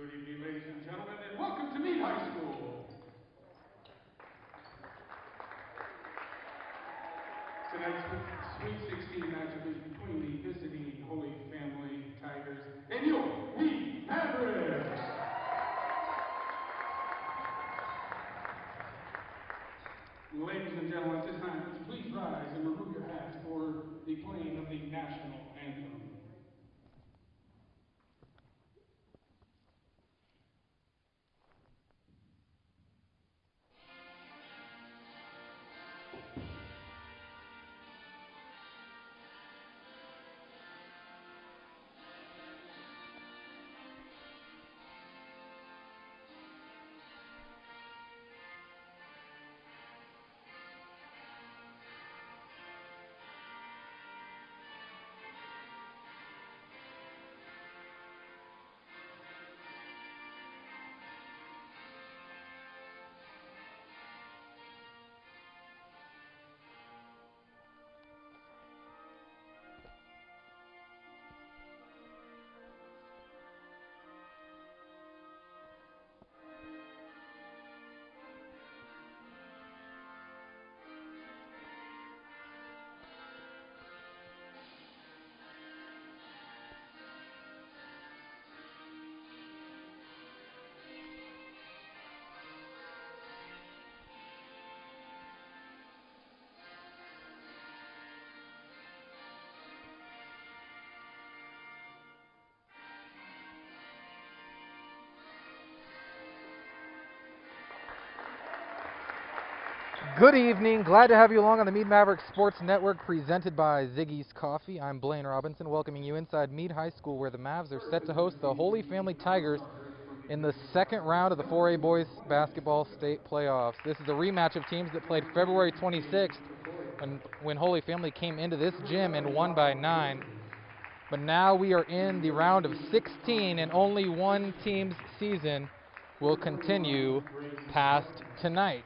Good evening, ladies and gentlemen, and welcome to Mead High School. Tonight's Sweet 16 matchup is between the visiting Holy Family Tigers and your Mead Mavericks. Ladies and gentlemen, at this time, please rise and remove your hats for the playing of the national anthem. Good evening. Glad to have you along on the Mead Mavericks Sports Network presented by Ziggy's Coffee. I'm Blaine Robinson, welcoming you inside Mead High School, where the Mavs are set to host the Holy Family Tigers in the second round of the 4A Boys Basketball State Playoffs. This is a rematch of teams that played February 26th when Holy Family came into this gym and won by 9. But now we are in the round of 16, and only one team's season will continue past tonight.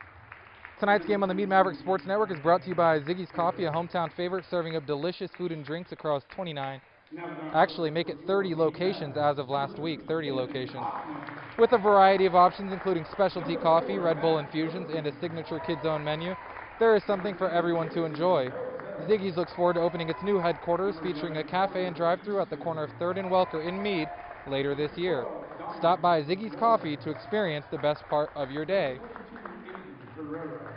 Tonight's game on the Mead Mavericks Sports Network is brought to you by Ziggy's Coffee, a hometown favorite serving up delicious food and drinks across 29. Actually, make it 30 locations as of last week, 30 locations. With a variety of options, including specialty coffee, Red Bull infusions, and a signature kids-own menu, there is something for everyone to enjoy. Ziggy's looks forward to opening its new headquarters, featuring a cafe and drive-thru at the corner of 3rd and Welker in Mead later this year. Stop by Ziggy's Coffee to experience the best part of your day.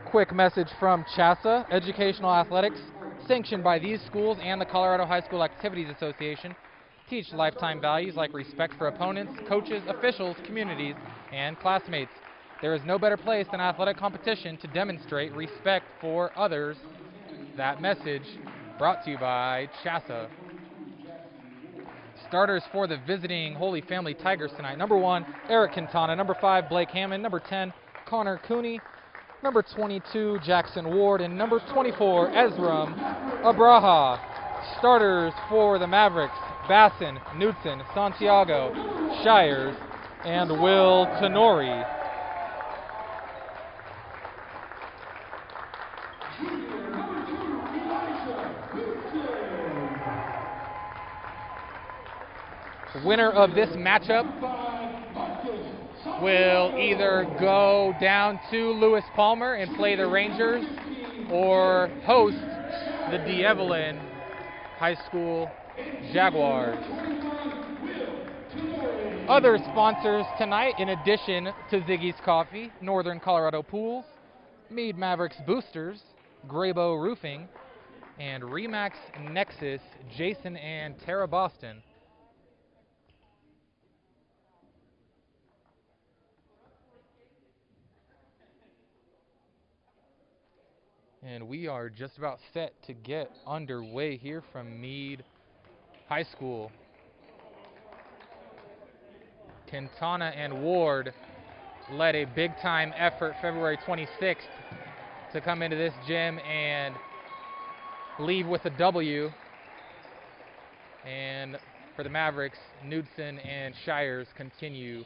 Quick message from CHASA, Educational Athletics, sanctioned by these schools and the Colorado High School Activities Association, teach lifetime values like respect for opponents, coaches, officials, communities, and classmates. There is no better place than athletic competition to demonstrate respect for others. That message brought to you by CHASA. Starters for the visiting Holy Family Tigers tonight. Number 1, Eric Quintana. Number 5, Blake Hammond. Number 10, Connor Cooney. Number 22, Jackson Ward, and number 24, Ezra Abraha. Starters for the Mavericks, Bassin, Knudsen, Santiago, Shires, and Will Tenori. Winner of this matchup will either go down to Lewis Palmer and play the Rangers or host the D'Evelyn High School Jaguars. Other sponsors tonight, in addition to Ziggy's Coffee, Northern Colorado Pools, Mead Mavericks Boosters, Graybow Roofing, and Remax Nexus, Jason and Tara Boston. And we are just about set to get underway here from Mead High School. Quintana and Ward led a big-time effort February 26th to come into this gym and leave with a W. And for the Mavericks, Knudsen and Shires continue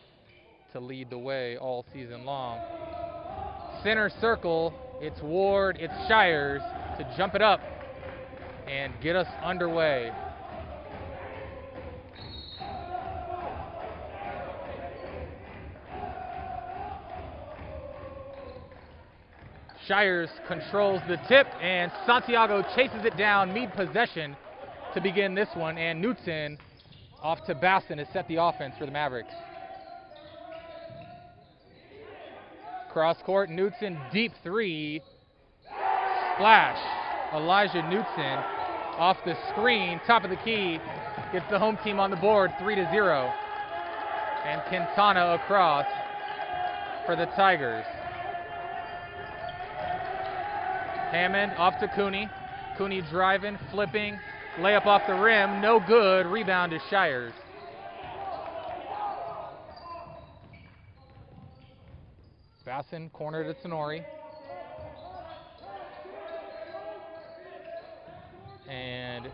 to lead the way all season long. Center circle, it's Ward, it's Shires to jump it up and get us underway. Shires controls the tip, and Santiago chases it down. Mead possession to begin this one, and Knutson off to Basson to set the offense for the Mavericks. Cross court, Knutson, deep three. Splash. Elijah Knutson off the screen, top of the key, gets the home team on the board, 3-0. And Quintana across for the Tigers. Hammond off to Cooney. Cooney driving, flipping, layup off the rim, no good. Rebound to Shires. Basson, corner to Tenori. And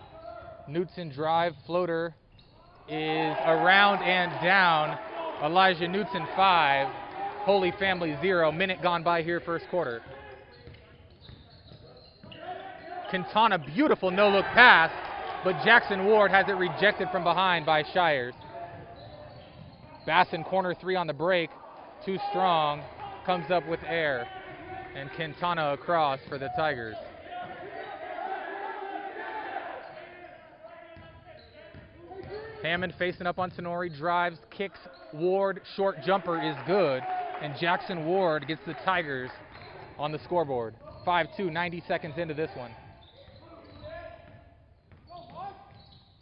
Knutson drive, floater is around and down. Elijah Knutson 5, Holy Family 0. Minute gone by here, first quarter. Quintana, beautiful no-look pass, but Jackson Ward has it rejected from behind by Shires. Basson, corner three on the break, too strong, comes up with air, and Quintana across for the Tigers. Hammond facing up on Tenori, drives, kicks, Ward, short jumper is good, and Jackson Ward gets the Tigers on the scoreboard. 5-2, 90 seconds into this one.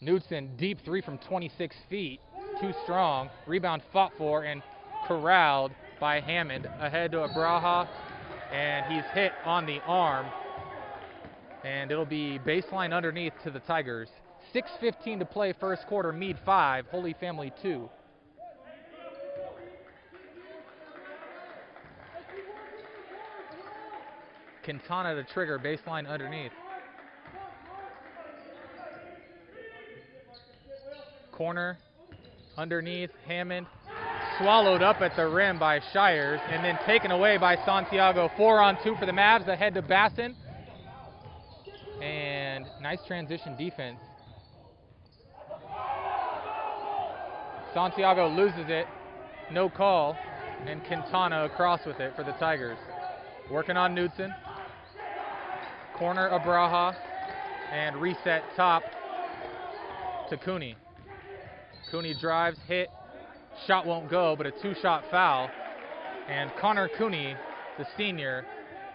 Knutson, deep three from 26 feet, too strong, rebound fought for and corralled by Hammond, ahead to Abraha, and he's hit on the arm, and it'll be baseline underneath to the Tigers. 6:15 to play, first quarter. Mead 5, Holy Family 2. Quintana to trigger, baseline underneath. Corner, underneath, Hammond. Swallowed up at the rim by Shires, and then taken away by Santiago. 4-on-2 for the Mavs, ahead to Basson. And nice transition defense. Santiago loses it, no call, and Quintana across with it for the Tigers. Working on Knutson. Corner Abraha, and reset top to Cooney. Cooney drives, hit, shot won't go, but a two-shot foul. And Connor Cooney, the senior,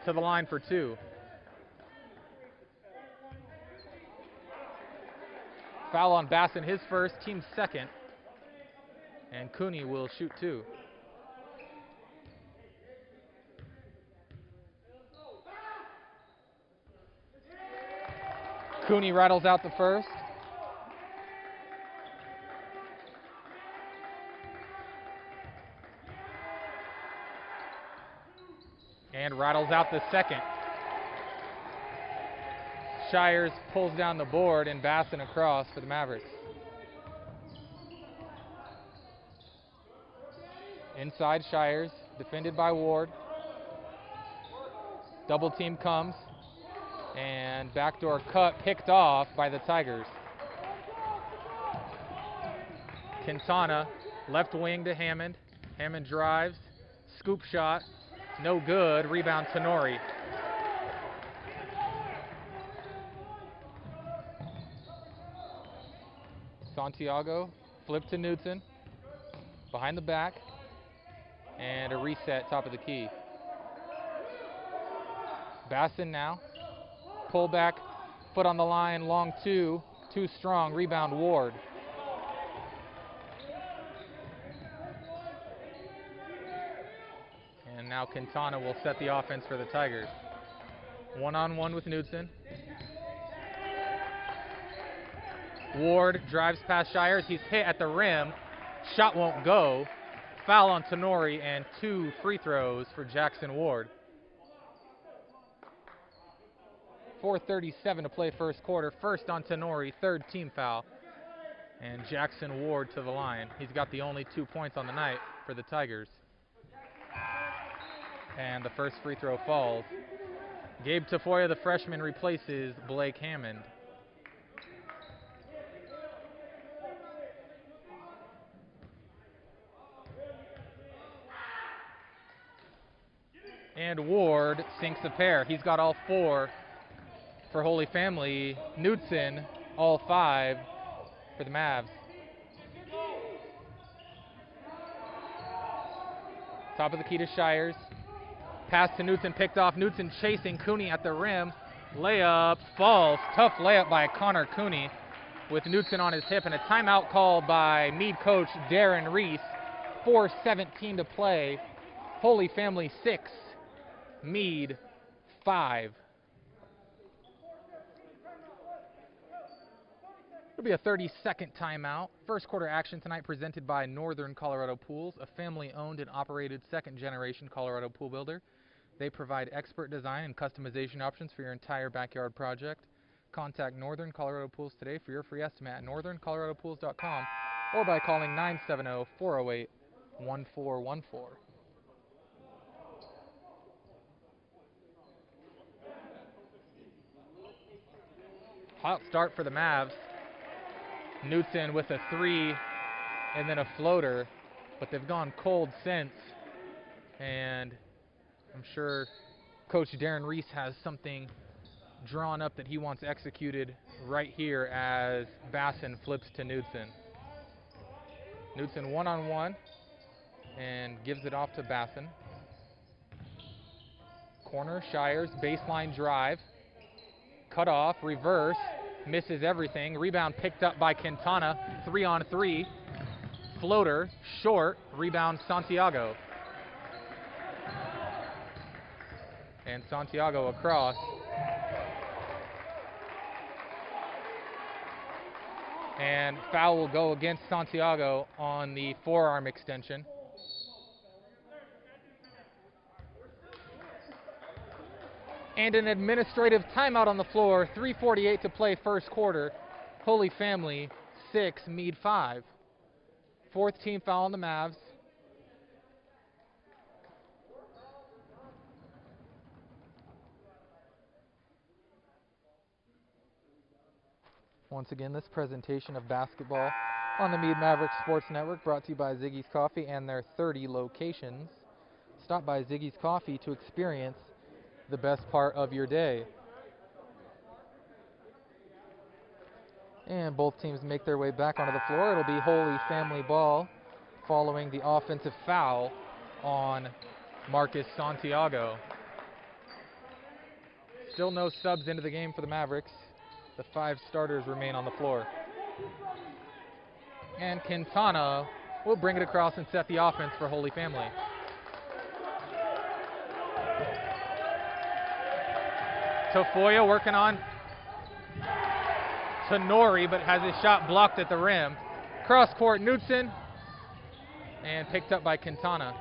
to the line for two. Foul on Basson, his first, team's second. And Cooney will shoot two. Cooney rattles out the first. And rattles out the second. Shires pulls down the board, and Basson across for the Mavericks. Inside Shires, defended by Ward. Double team comes, and backdoor cut picked off by the Tigers. Quintana, left wing to Hammond. Hammond drives, scoop shot, no good, rebound Tenori. Santiago, flip to Knutson, behind the back. And a reset, top of the key. Basson now. Pull back, foot on the line, long two. Too strong, rebound Ward. And now Quintana will set the offense for the Tigers. One-on-one with Knutson. Ward drives past Shires. He's hit at the rim. Shot won't go. Foul on Tenori, and two free throws for Jackson Ward. 4:37 to play first quarter. First on Tenori, third team foul. And Jackson Ward to the line. He's got the only 2 points on the night for the Tigers. And the first free throw falls. Gabe Tafoya, the freshman, replaces Blake Hammond. And Ward sinks a pair. He's got all 4 for Holy Family. Knutson, all 5 for the Mavs. Top of the key to Shires. Pass to Knutson, picked off. Knutson chasing Cooney at the rim. Layup falls. Tough layup by Connor Cooney with Knutson on his hip, and a timeout called by Mead coach Darren Reese. 4:17 to play. Holy Family 6, Mead 5. It'll be a 30-second timeout. First quarter action tonight presented by Northern Colorado Pools, a family-owned and operated second-generation Colorado pool builder. They provide expert design and customization options for your entire backyard project. Contact Northern Colorado Pools today for your free estimate at northerncoloradopools.com or by calling 970-408-1414. Hot start for the Mavs. Knutson with a 3 and then a floater, but they've gone cold since, and I'm sure Coach Darren Reese has something drawn up that he wants executed right here as Basson flips to Knutson. Knutson one-on-one and gives it off to Basson. Corner, Shires, baseline drive. Cut off, reverse, misses everything. Rebound picked up by Quintana, 3-on-3. Floater, short, rebound Santiago. And Santiago across. And foul will go against Santiago on the forearm extension. And an administrative timeout on the floor. 3:48 to play first quarter. Holy Family 6, Mead 5. Fourth team foul on the Mavs. Once again, this presentation of basketball on the Mead Mavericks Sports Network brought to you by Ziggy's Coffee and their 30 locations. Stop by Ziggy's Coffee to experience the best part of your day. And both teams make their way back onto the floor. It'll be Holy Family ball following the offensive foul on Marcus Santiago. Still no subs into the game for the Mavericks. The 5 starters remain on the floor. And Quintana will bring it across and set the offense for Holy Family. Tafoya working on Tenori, but has his shot blocked at the rim. Cross court, Knutson, and picked up by Quintana.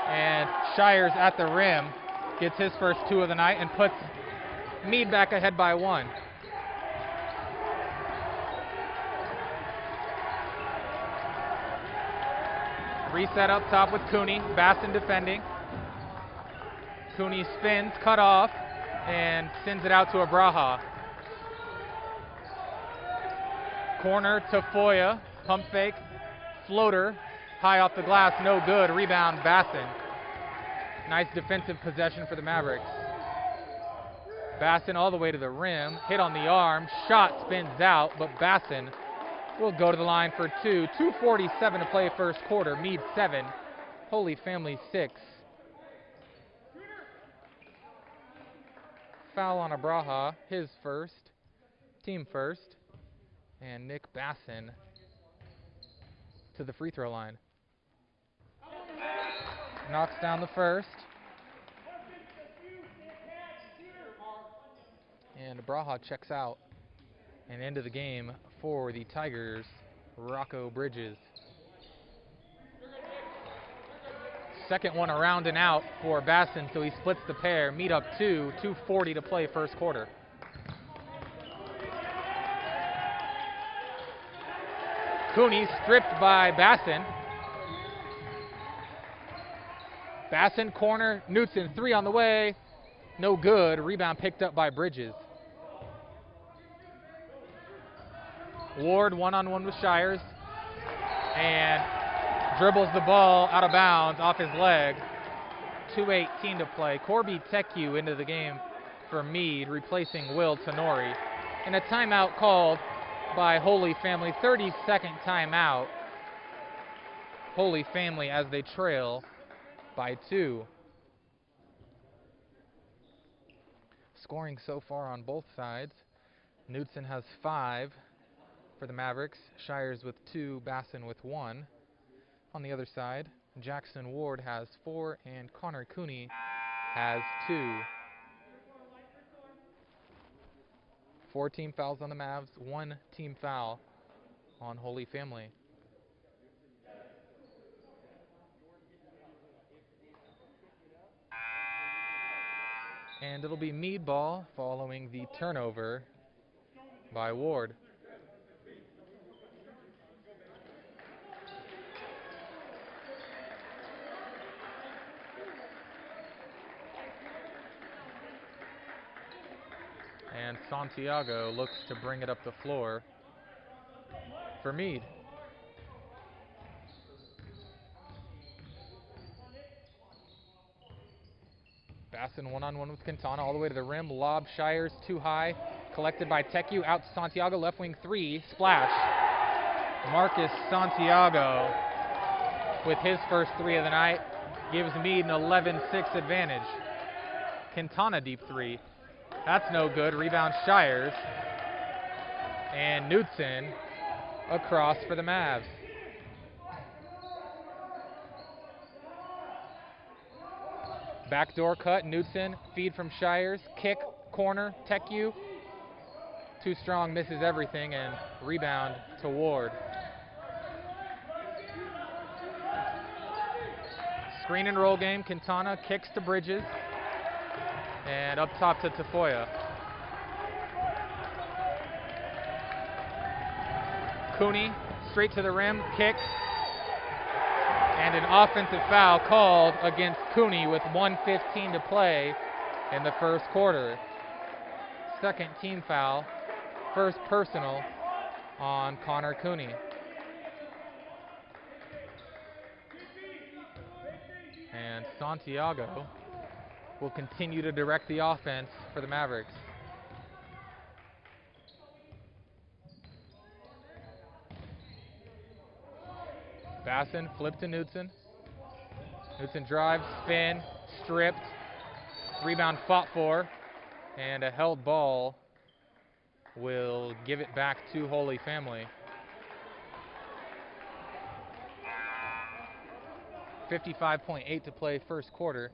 And Shires at the rim gets his first 2 of the night and puts Mead back ahead by 1. Reset up top with Cooney, Basson defending. Cooney spins, cut off, and sends it out to Abraha. Corner to Foya, pump fake, floater, high off the glass, no good. Rebound, Basson. Nice defensive possession for the Mavericks. Basson all the way to the rim, hit on the arm, shot spins out, but Basson will go to the line for 2. 2:47 to play first quarter. Mead 7, Holy Family 6. Foul on Abraha, his first, team first, and Nick Basson to the free throw line. Knocks down the first. And Abraha checks out. And into the game for the Tigers, Rocco Bridges. Second one around and out for Basson, so he splits the pair. Mead up 2, 2:40 to play first quarter. Cooney stripped by Basson. Basson corner, Knutson 3 on the way. No good. Rebound picked up by Bridges. Ward one-on-one with Shires. And dribbles the ball out of bounds off his leg. 2:18 to play. Corby Teku into the game for Mead, replacing Will Tenori. And a timeout called by Holy Family. 30-second timeout. Holy Family as they trail by 2. Scoring so far on both sides. Knutson has 5 for the Mavericks. Shires with 2, Basson with 1. On the other side, Jackson Ward has 4 and Connor Cooney has 2. 4 team fouls on the Mavs, 1 team foul on Holy Family. And it'll be Mead ball following the turnover by Ward. And Santiago looks to bring it up the floor for Mead. Basson one-on-one with Quintana all the way to the rim. Lob Shires too high. Collected by Teku. Out to Santiago. Left wing 3. Splash. Marcus Santiago with his first 3 of the night gives Mead an 11-6 advantage. Quintana deep 3. That's no good. Rebound Shires. And Knutson across for the Mavs. Backdoor cut, Knutson, feed from Shires, kick, corner, Teku. Too strong, misses everything, and rebound to Ward. Screen and roll game, Quintana kicks to Bridges, and up top to Tafoya. Cooney, straight to the rim, kick, and an offensive foul called against Cooney with 1:15 to play in the first quarter. Second team foul, first personal on Connor Cooney. And Santiago will continue to direct the offense for the Mavericks. Basson, flip to Knutson. Knutson drives, spin, stripped. Rebound fought for, and a held ball will give it back to Holy Family. 55.8 to play first quarter.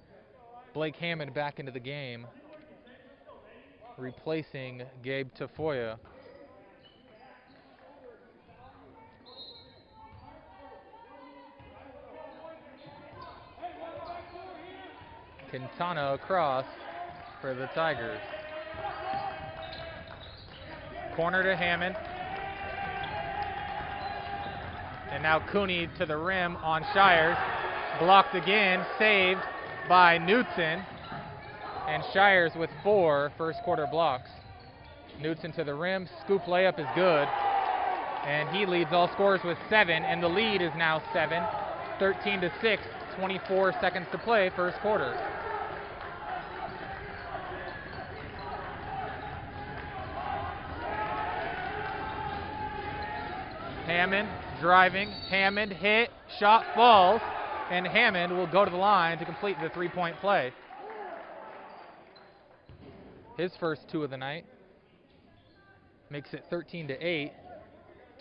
Blake Hammond back into the game, replacing Gabe Tafoya. Quintana across for the Tigers. Corner to Hammond. And now Cooney to the rim on Shires. Blocked again, saved by Knutson. And Shires with 4 first quarter blocks. Knutson to the rim, scoop layup is good. And he leads all scorers with 7, and the lead is now 7. 13-6, 24 seconds to play first quarter. Hammond driving, Hammond hit, shot falls, and Hammond will go to the line to complete the 3-point play. His first 2 of the night makes it 13-8,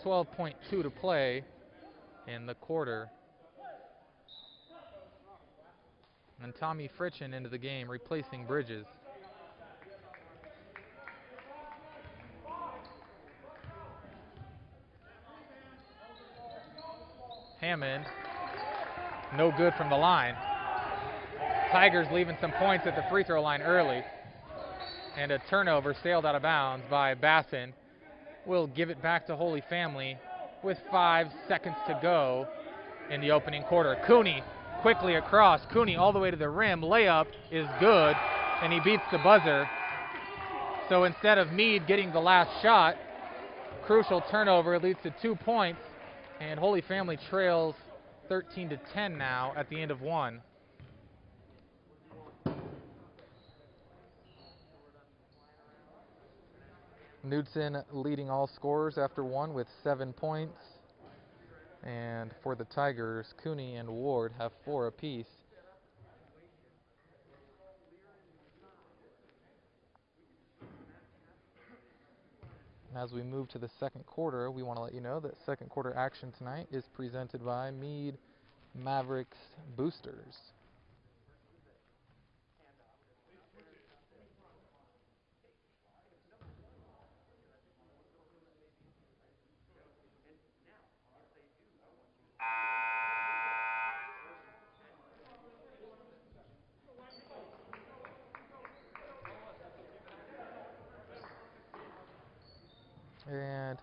12.2 to play in the quarter. And Tommy Fritchen into the game, replacing Bridges. Hammond, no good from the line. Tigers leaving some points at the free throw line early. And a turnover sailed out of bounds by Basson. Will give it back to Holy Family with 5 seconds to go in the opening quarter. Cooney quickly across. Cooney all the way to the rim. Layup is good, and he beats the buzzer. So instead of Mead getting the last shot, crucial turnover leads to 2 points, and Holy Family trails 13-10 now at the end of one. Knudsen leading all scorers after one with 7 points. And for the Tigers, Cooney and Ward have 4 apiece. As we move to the second quarter, we want to let you know that second quarter action tonight is presented by Mead Mavericks Boosters. And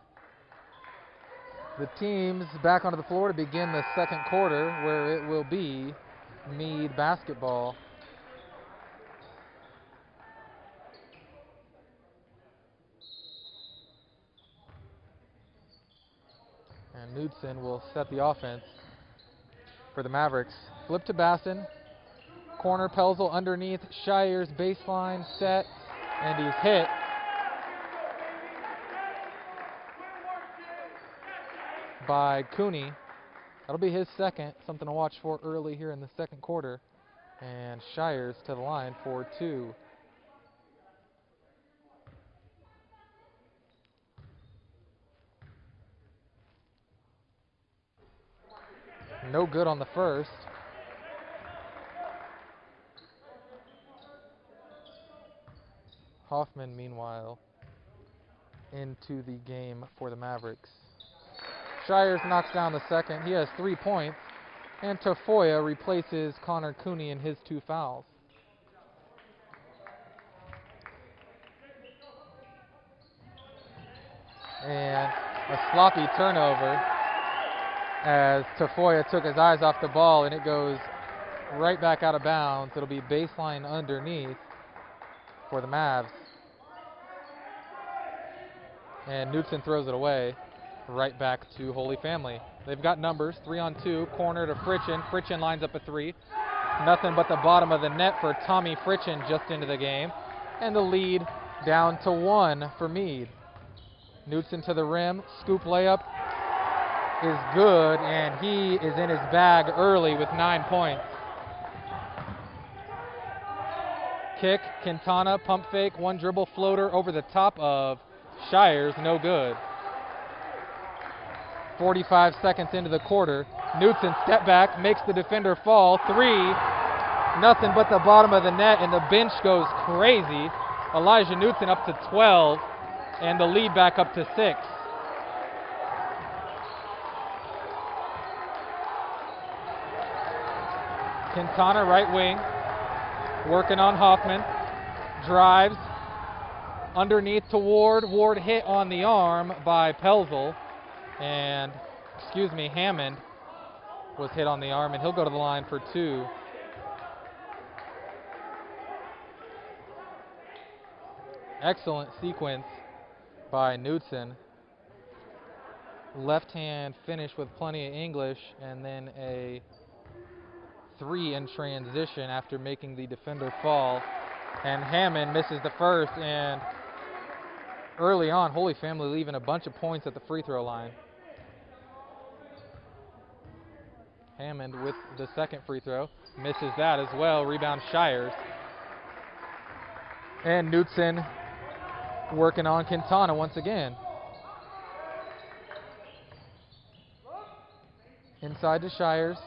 the teams back onto the floor to begin the second quarter, where it will be Mead basketball. And Knudsen will set the offense for the Mavericks. Flip to Bassin. Corner, Pelzel underneath. Shires baseline set. And he's hit. By Cooney. That'll be his second. Something to watch for early here in the second quarter. And Shires to the line for 2. No good on the first. Hoffman, meanwhile, into the game for the Mavericks. Shires knocks down the second. He has 3 points. And Tafoya replaces Connor Cooney in his 2 fouls. And a sloppy turnover as Tafoya took his eyes off the ball, and it goes right back out of bounds. It'll be baseline underneath for the Mavs. And Knudsen throws it away. Right back to Holy Family. They've got numbers, 3-on-2, corner to Fritchen. Fritchen lines up a 3. Nothing but the bottom of the net for Tommy Fritchen just into the game. And the lead down to 1 for Mead. Knudsen to the rim, scoop layup is good, and he is in his bag early with 9 points. Kick, Quintana, pump fake, 1 dribble floater over the top of Shires, no good. 45 seconds into the quarter. Knudsen step back, makes the defender fall. 3, nothing but the bottom of the net, and the bench goes crazy. Elijah Knudsen up to 12, and the lead back up to 6. Quintana, right wing, working on Hoffman. Drives underneath to Ward. Ward hit on the arm by Pelzel. And, Hammond was hit on the arm, and he'll go to the line for 2. Excellent sequence by Knudsen. Left hand finish with plenty of English, and then a 3 in transition after making the defender fall. And Hammond misses the first, and early on, Holy Family leaving a bunch of points at the free throw line. Hammond with the second free throw, misses that as well. Rebound Shires. And Knudsen working on Quintana once again. Inside to Shires.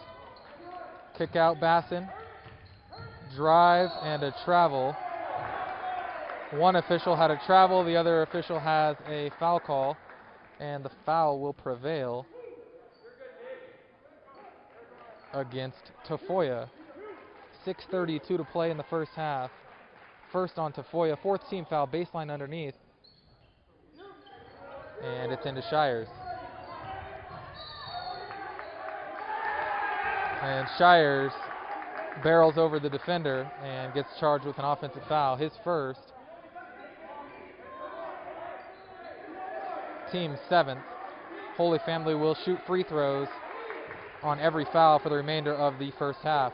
Kick out Bassin. Drive and a travel. One official had a travel, the other official has a foul call, and the foul will prevail against Tafoya. 6:32 to play in the first half. First on Tafoya, 4th team foul, baseline underneath. And it's into Shires. And Shires barrels over the defender and gets charged with an offensive foul, his first. Team 7th. Holy Family will shoot free throws on every foul for the remainder of the first half.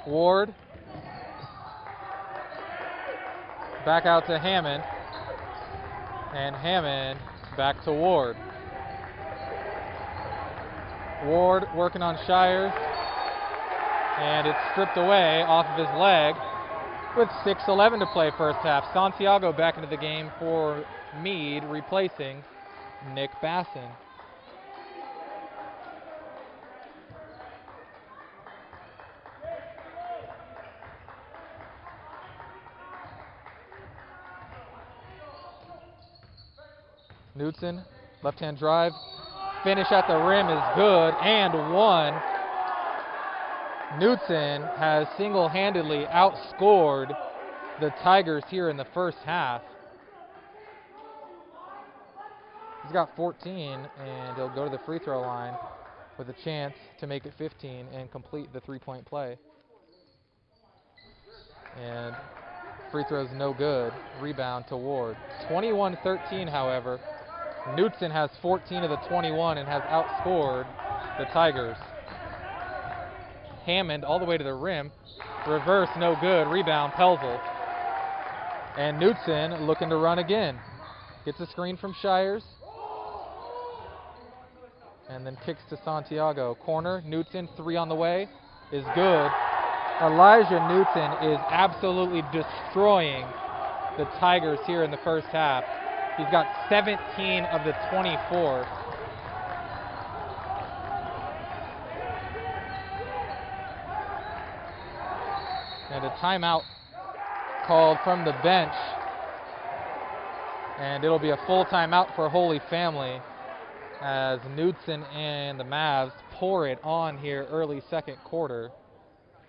Ward. Back out to Hammond. And Hammond back to Ward. Ward working on Shires. And it's stripped away off of his leg with 6:11 to play first half. Santiago back into the game for Mead, replacing Nick Basson. Knudsen, left-hand drive, finish at the rim is good, and one. Knudsen has single-handedly outscored the Tigers here in the first half. He's got 14, and he'll go to the free throw line with a chance to make it 15 and complete the three-point play. And free throw's no good. Rebound to Ward. 21-13, however. Knudsen has 14 of the 21 and has outscored the Tigers. Hammond all the way to the rim. Reverse, no good. Rebound, Pelzel. And Knudsen looking to run again. Gets a screen from Shires. And then kicks to Santiago. Corner, Knudsen, three on the way. Is good. Elijah Knudsen is absolutely destroying the Tigers here in the first half. He's got 17 of the 24. And a timeout called from the bench. And it'll be a full timeout for Holy Family as Knudsen and the Mavs pour it on here early second quarter.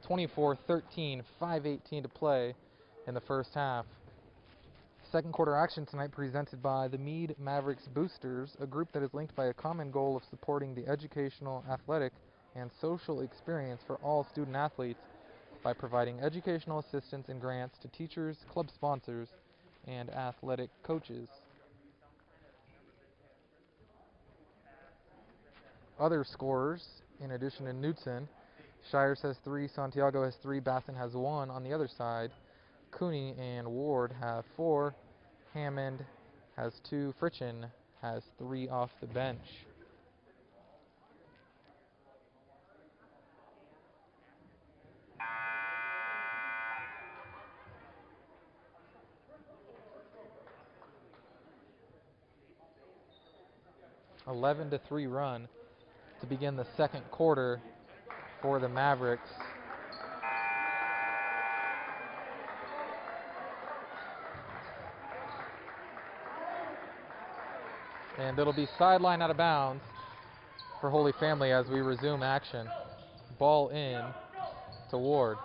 24-13, 5:18 to play in the first half. Second quarter action tonight presented by the Mead Mavericks Boosters, a group that is linked by a common goal of supporting the educational, athletic, and social experience for all student athletes by providing educational assistance and grants to teachers, club sponsors, and athletic coaches. Other scorers, in addition to Knudsen, Shires has 3, Santiago has 3, Basson has 1 on the other side. Cooney and Ward have 4. Hammond has 2. Fritchen has 3 off the bench. An 11-3 run to begin the second quarter for the Mavericks. And it'll be sideline out of bounds for Holy Family as we resume action. Ball in to Ward.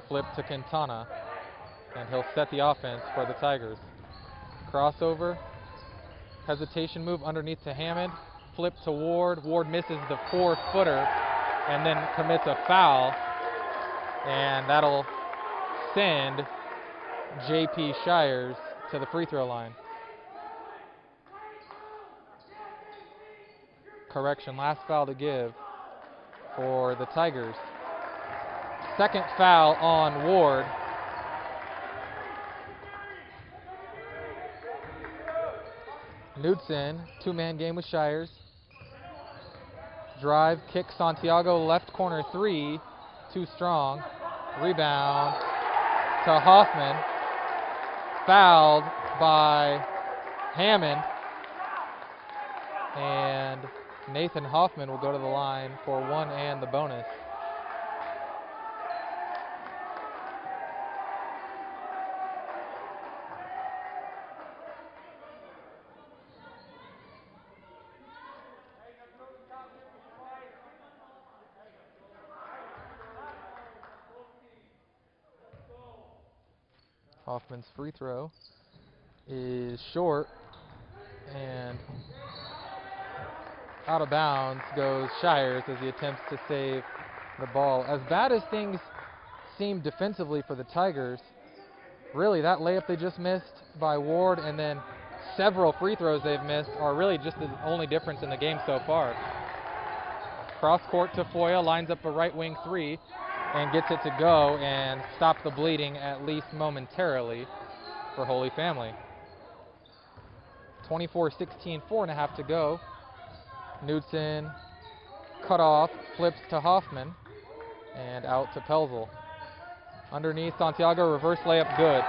Flip to Quintana. And he'll set the offense for the Tigers. Crossover. Hesitation move underneath to Hammond. Flip to Ward. Ward misses the 4-footer and then commits a foul. And that'll send J.P. Shires to the free throw line. Correction, last foul to give for the Tigers. Second foul on Ward. Knudsen, two-man game with Shires. Drive, kick, Santiago, left corner 3, too strong. Rebound to Hoffman. Fouled by Hammond. And Nathan Hoffman will go to the line for 1 and the bonus. Hoffman's free throw is short, and out of bounds goes Shires as he attempts to save the ball. As bad as things seem defensively for the Tigers, really that layup they just missed by Ward and then several free throws they've missed are really just the only difference in the game so far. Cross court to Foya, lines up a right wing three and gets it to go and stop the bleeding at least momentarily for Holy Family. 24-16, 4.5 to go. Knudsen cut off, flips to Hoffman, and out to Pelzel. Underneath, Santiago, reverse layup, good.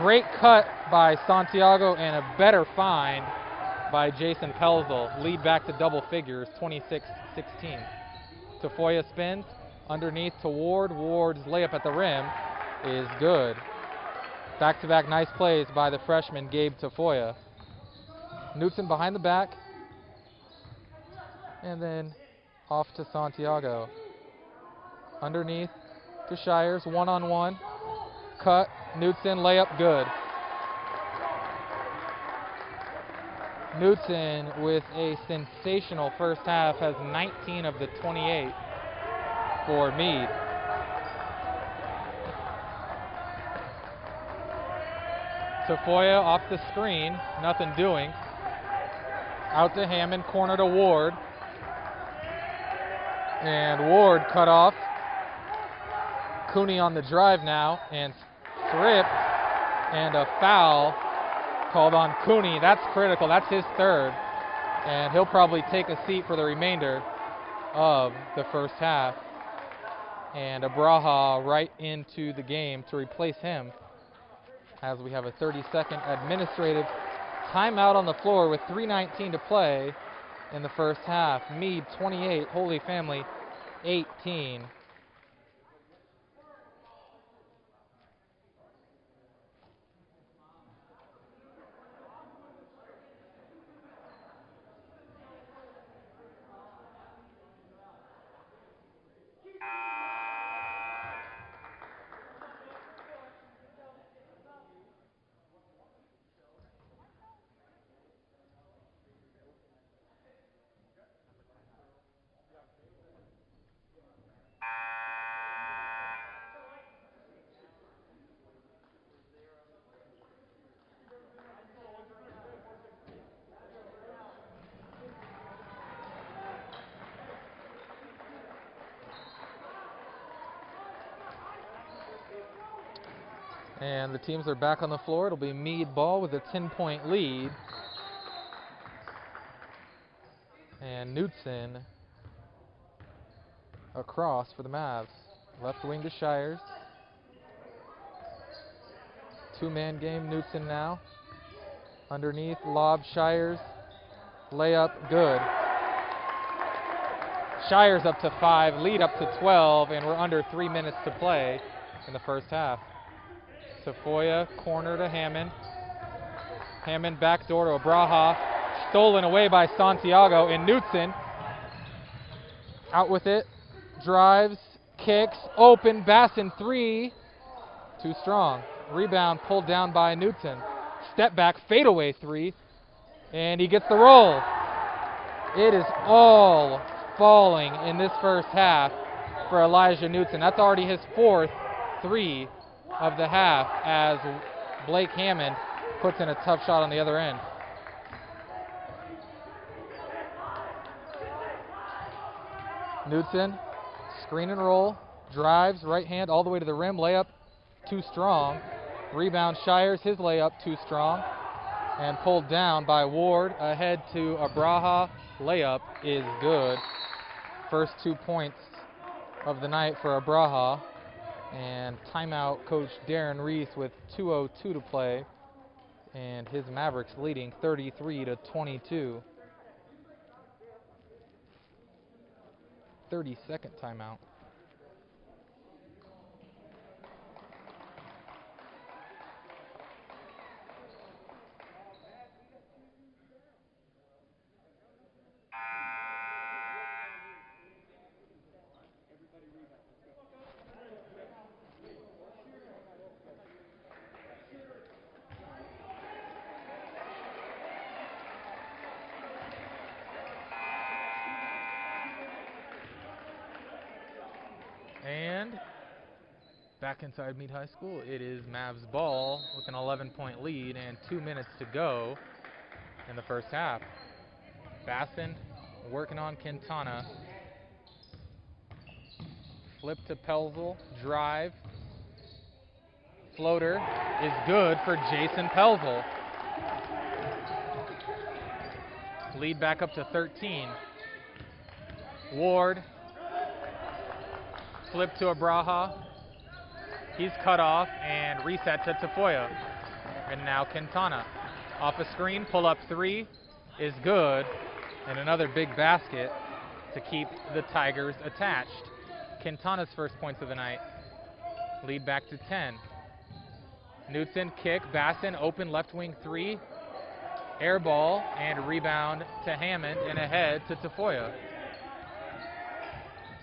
Great cut by Santiago and a better find by Jason Pelzel. Lead back to double figures, 26-16. Tafoya spins, underneath to Ward. Ward's layup at the rim is good. Back-to-back nice plays by the freshman Gabe Tafoya. Knudsen behind the back, and then off to Santiago. Underneath to Shires, one-on-one. Cut, Knudsen, layup, good. Knudsen with a sensational first half, has 19 of the 28 for Mead. Tafoya off the screen, nothing doing. Out to Hammond, corner to Ward. And Ward cut off. Cooney on the drive now and stripped, and a foul called on Cooney. That's critical. That's his third, and he'll probably take a seat for the remainder of the first half. And Abraha right into the game to replace him, as we have a 30-second administrative timeout on the floor with 3:19 to play in the first half. Mead 28, Holy Family 18. And the teams are back on the floor. It'll be Mead ball with a 10-point lead. And Knudsen across for the Mavs. Left wing to Shires. Two-man game, Knudsen now. Underneath, lob, Shires. Layup, good. Shires up to 5, lead up to 12, and we're under 3 minutes to play in the first half. Tafoya, corner to Hammond. Hammond backdoor to Abraha. Stolen away by Santiago, and Knudsen out with it. Drives, kicks, open, Bassin 3. Too strong. Rebound pulled down by Knudsen. Step back, fadeaway 3. And he gets the roll. It is all falling in this first half for Elijah Knudsen. That's already his 4th 3 of the half, as Blake Hammond puts in a tough shot on the other end. Knudsen, screen and roll, drives, right hand all the way to the rim, layup too strong. Rebound Shires, his layup too strong, and pulled down by Ward. Ahead to Abraha, layup is good. First 2 points of the night for Abraha. And timeout, Coach Darren Reese with 2:02 to play, and his Mavericks leading 33-22. 30-second timeout. And back inside Mead High School, it is Mavs ball with an 11-point lead and 2 minutes to go in the first half. Bassin working on Quintana. Flip to Pelzel, drive. Floater is good for Jason Pelzel. Lead back up to 13. Ward. Flip to Abraha. He's cut off and reset to Tafoya. And now Quintana. Off a screen, pull up three is good. And another big basket to keep the Tigers attached. Quintana's first points of the night. Lead back to 10. Knutson, kick, Basson, open left wing three. Air ball and rebound to Hammond and ahead to Tafoya.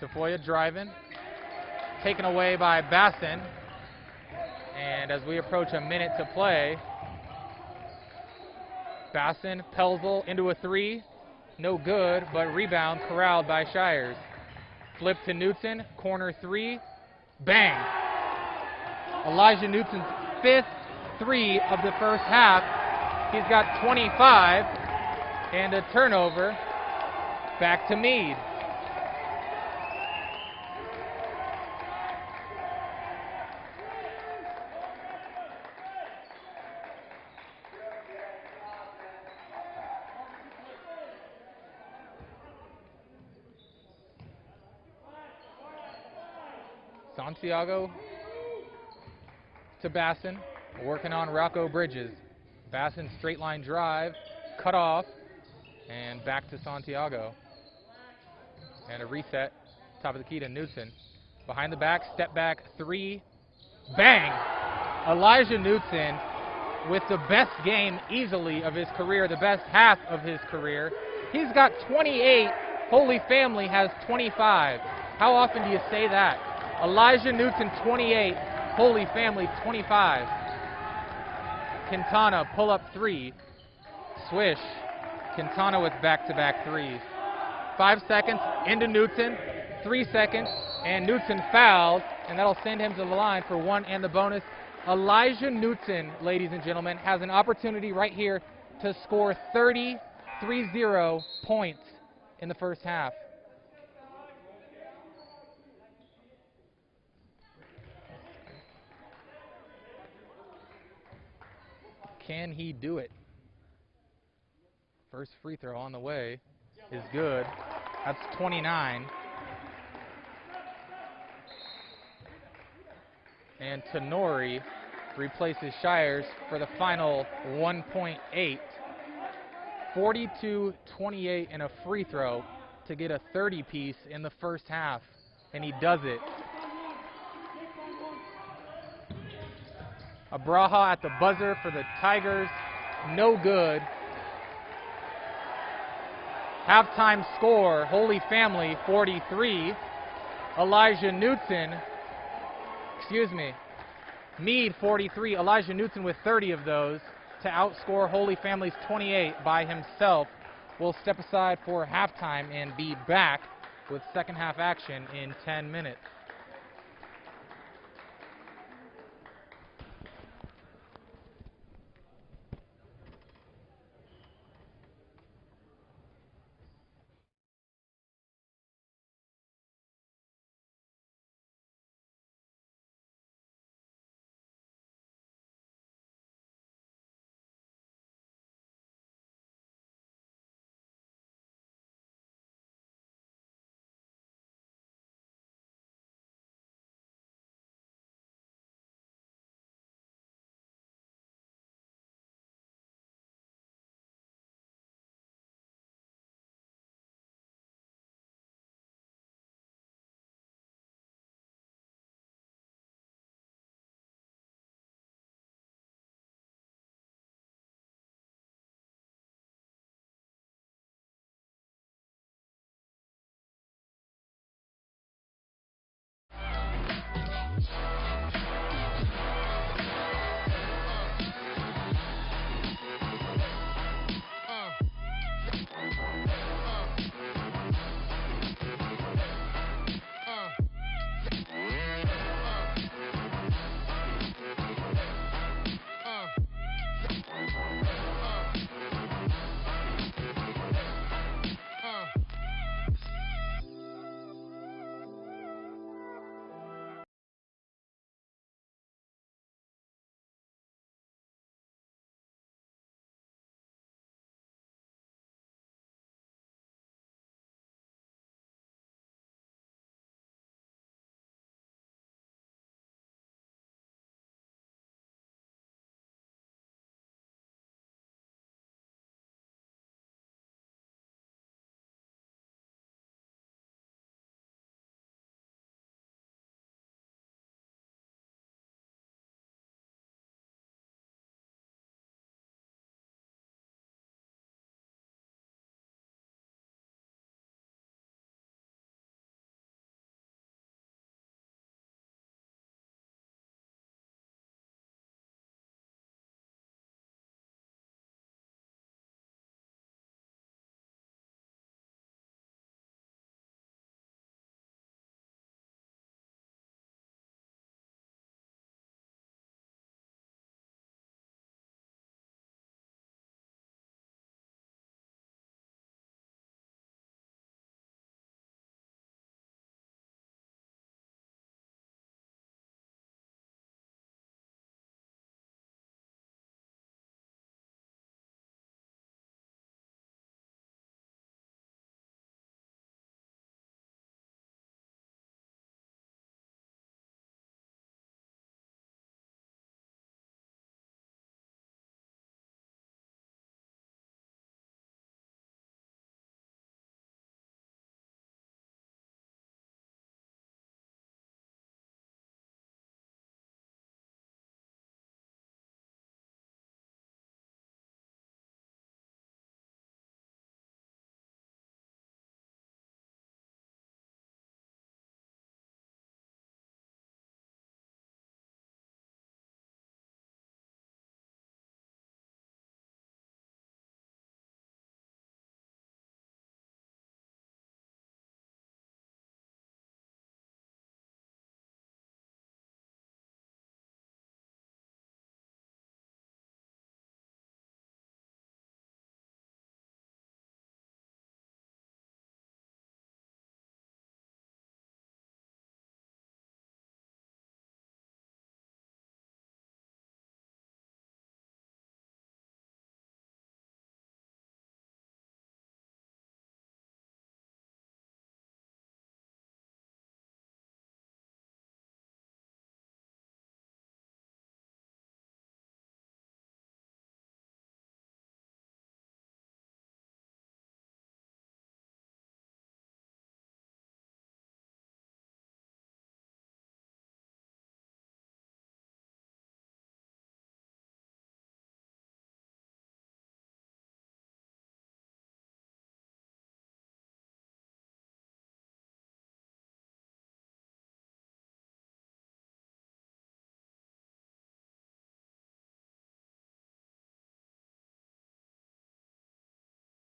Tafoya driving. Taken away by Basson. And as we approach a minute to play, Basson, Pelzel into a three. No good, but rebound corralled by Shires. Flip to Knutson, corner three. Bang! Elijah Knutson's fifth three of the first half. He's got 25 and a turnover. Back to Mead. Santiago to Basson, working on Rocco Bridges. Basson straight line drive, cut off, and back to Santiago. And a reset, top of the key to Knutson. Behind the back, step back three, bang! Elijah Knutson with the best game easily of his career, the best half of his career. He's got 28, Holy Family has 25. How often do you say that? Elijah Knutson 28, Holy Family 25. Quintana pull up three, swish. Quintana with back-to-back threes. 5 seconds into Knutson, 3 seconds, and Knutson fouls, and that'll send him to the line for one and the bonus. Elijah Knutson, ladies and gentlemen, has an opportunity right here to score 30 points in the first half. Can he do it? First free throw on the way is good. That's 29. And Tenori replaces Shires for the final 1.8. 42-28 and a free throw to get a 30-piece in the first half. And he does it. Abraha at the buzzer for the Tigers. No good. Halftime score, Holy Family 43. Elijah Knutson, Mead 43. Elijah Knutson with 30 of those to outscore Holy Family's 28 by himself. We'll step aside for halftime and be back with second half action in 10 minutes.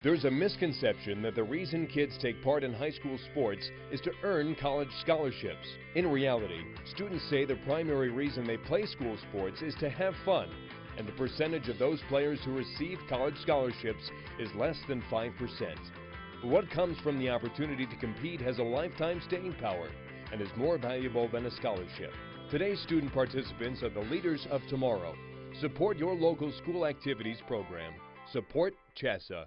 There's a misconception that the reason kids take part in high school sports is to earn college scholarships. In reality, students say the primary reason they play school sports is to have fun, and the percentage of those players who receive college scholarships is less than 5%. But what comes from the opportunity to compete has a lifetime staying power and is more valuable than a scholarship. Today's student participants are the leaders of tomorrow. Support your local school activities program. Support CHSA.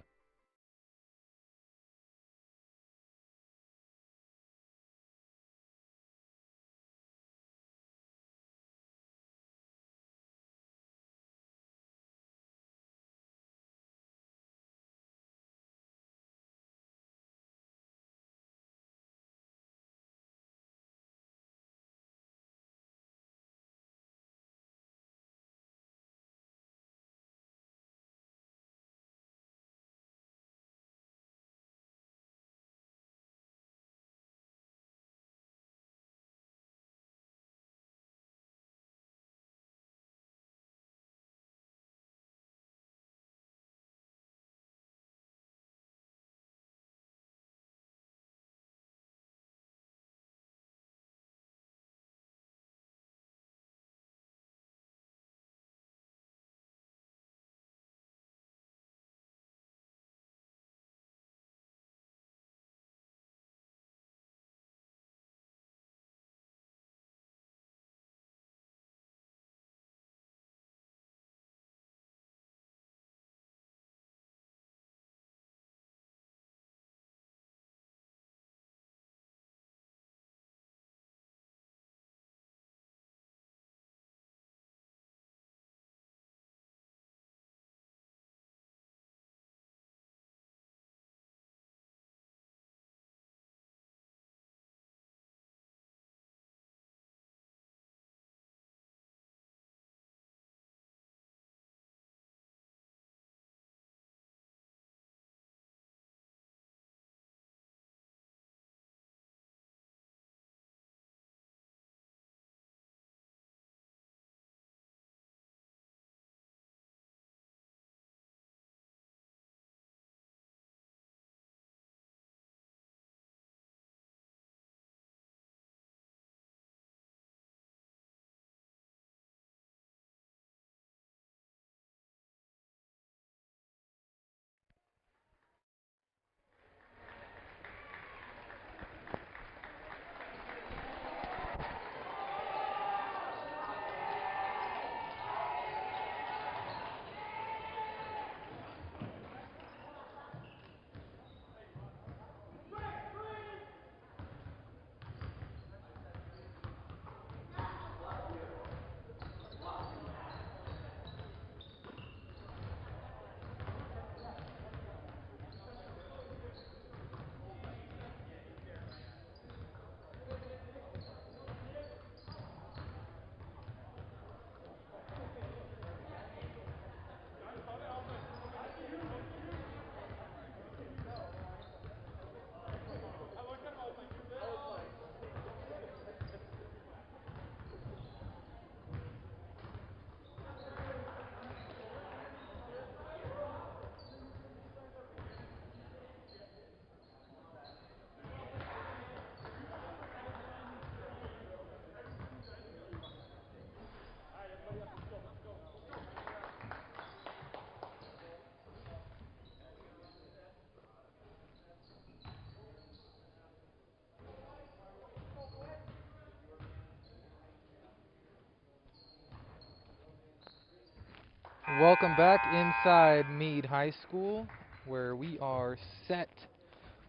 Welcome back inside Mead High School, where we are set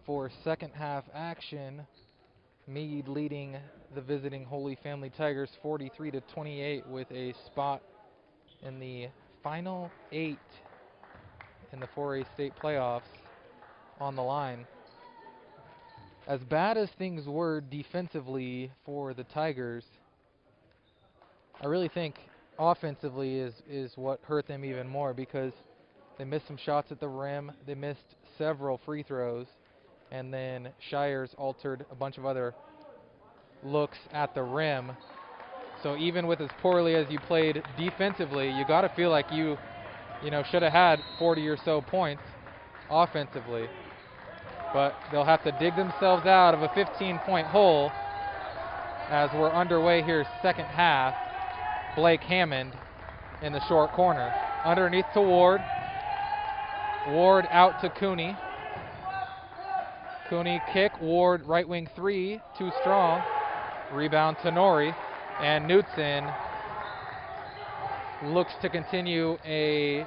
for second half action. Mead leading the visiting Holy Family Tigers 43-28 with a spot in the final 8 in the 4A state playoffs on the line. As bad as things were defensively for the Tigers, I really think offensively is what hurt them even more, because they missed some shots at the rim, they missed several free throws, and then Shires altered a bunch of other looks at the rim. So even with as poorly as you played defensively, you got to feel like you should have had 40 or so points. offensively. But they'll have to dig themselves out of a 15-point hole as we're underway here, second half. Blake Hammond in the short corner. Underneath to Ward. Ward out to Cooney. Cooney kick, Ward right wing three, too strong. Rebound to Nori. And Knutson looks to continue a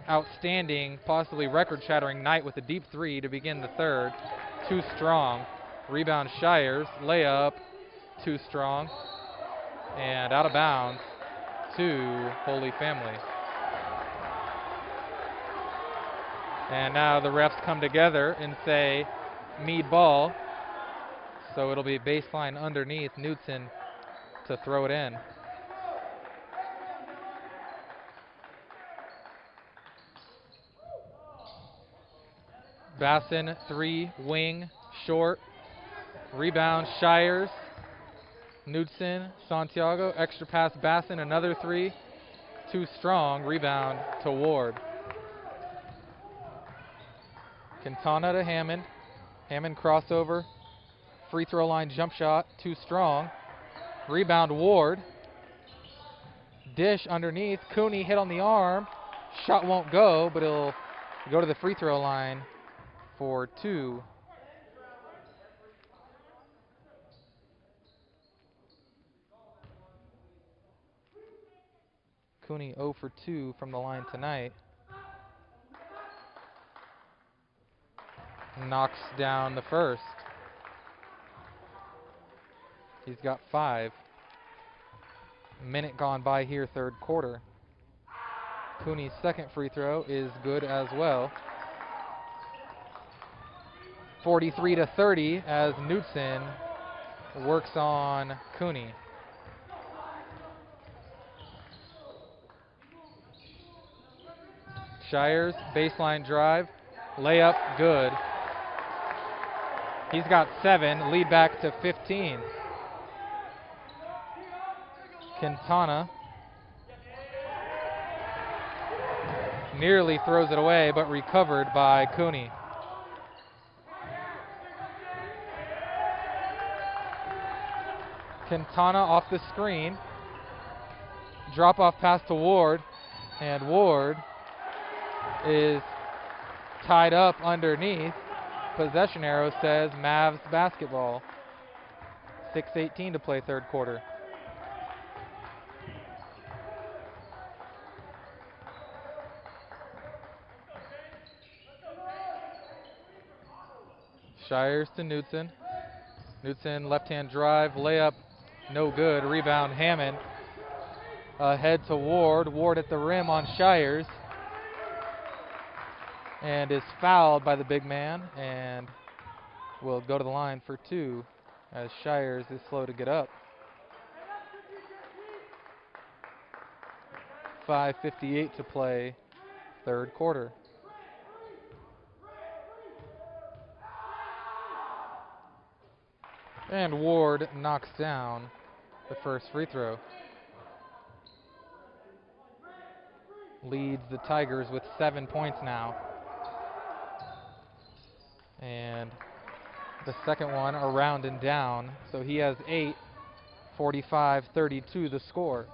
outstanding, possibly record-shattering night with a deep three to begin the third. Too strong. Rebound Shires. Layup. Too strong. And out of bounds to Holy Family. And now the refs come together and say Mead ball. So it'll be baseline underneath. Knutson to throw it in. Basson, three, wing, short. Rebound, Shires. Knutson, Santiago, extra pass, Basson, another three. Too strong, rebound to Ward. Quintana to Hammond. Hammond crossover. Free throw line jump shot, too strong. Rebound Ward. Dish underneath, Cooney hit on the arm. Shot won't go, but it'll go to the free throw line for two. Cooney 0 for 2 from the line tonight. Knocks down the first. He's got 5. Minute gone by here, third quarter. Cooney's second free throw is good as well. 43-30 as Knutson works on Cooney. Shires, baseline drive, layup, good. He's got 7, lead back to 15. Quintana nearly throws it away, but recovered by Cooney. Quintana off the screen. Drop off pass to Ward, and Ward is tied up underneath. Possession arrow says Mavs basketball. 6:18 to play third quarter. Shires to Knutson. Knutson left-hand drive, layup, no good. Rebound Hammond. Ahead to Ward. Ward at the rim on Shires. And is fouled by the big man and will go to the line for 2 as Shires is slow to get up. 5:58 to play third quarter. And Ward knocks down the first free throw. Leads the Tigers with 7 points now. And the second one around and down, so he has 8. 45-32 the score.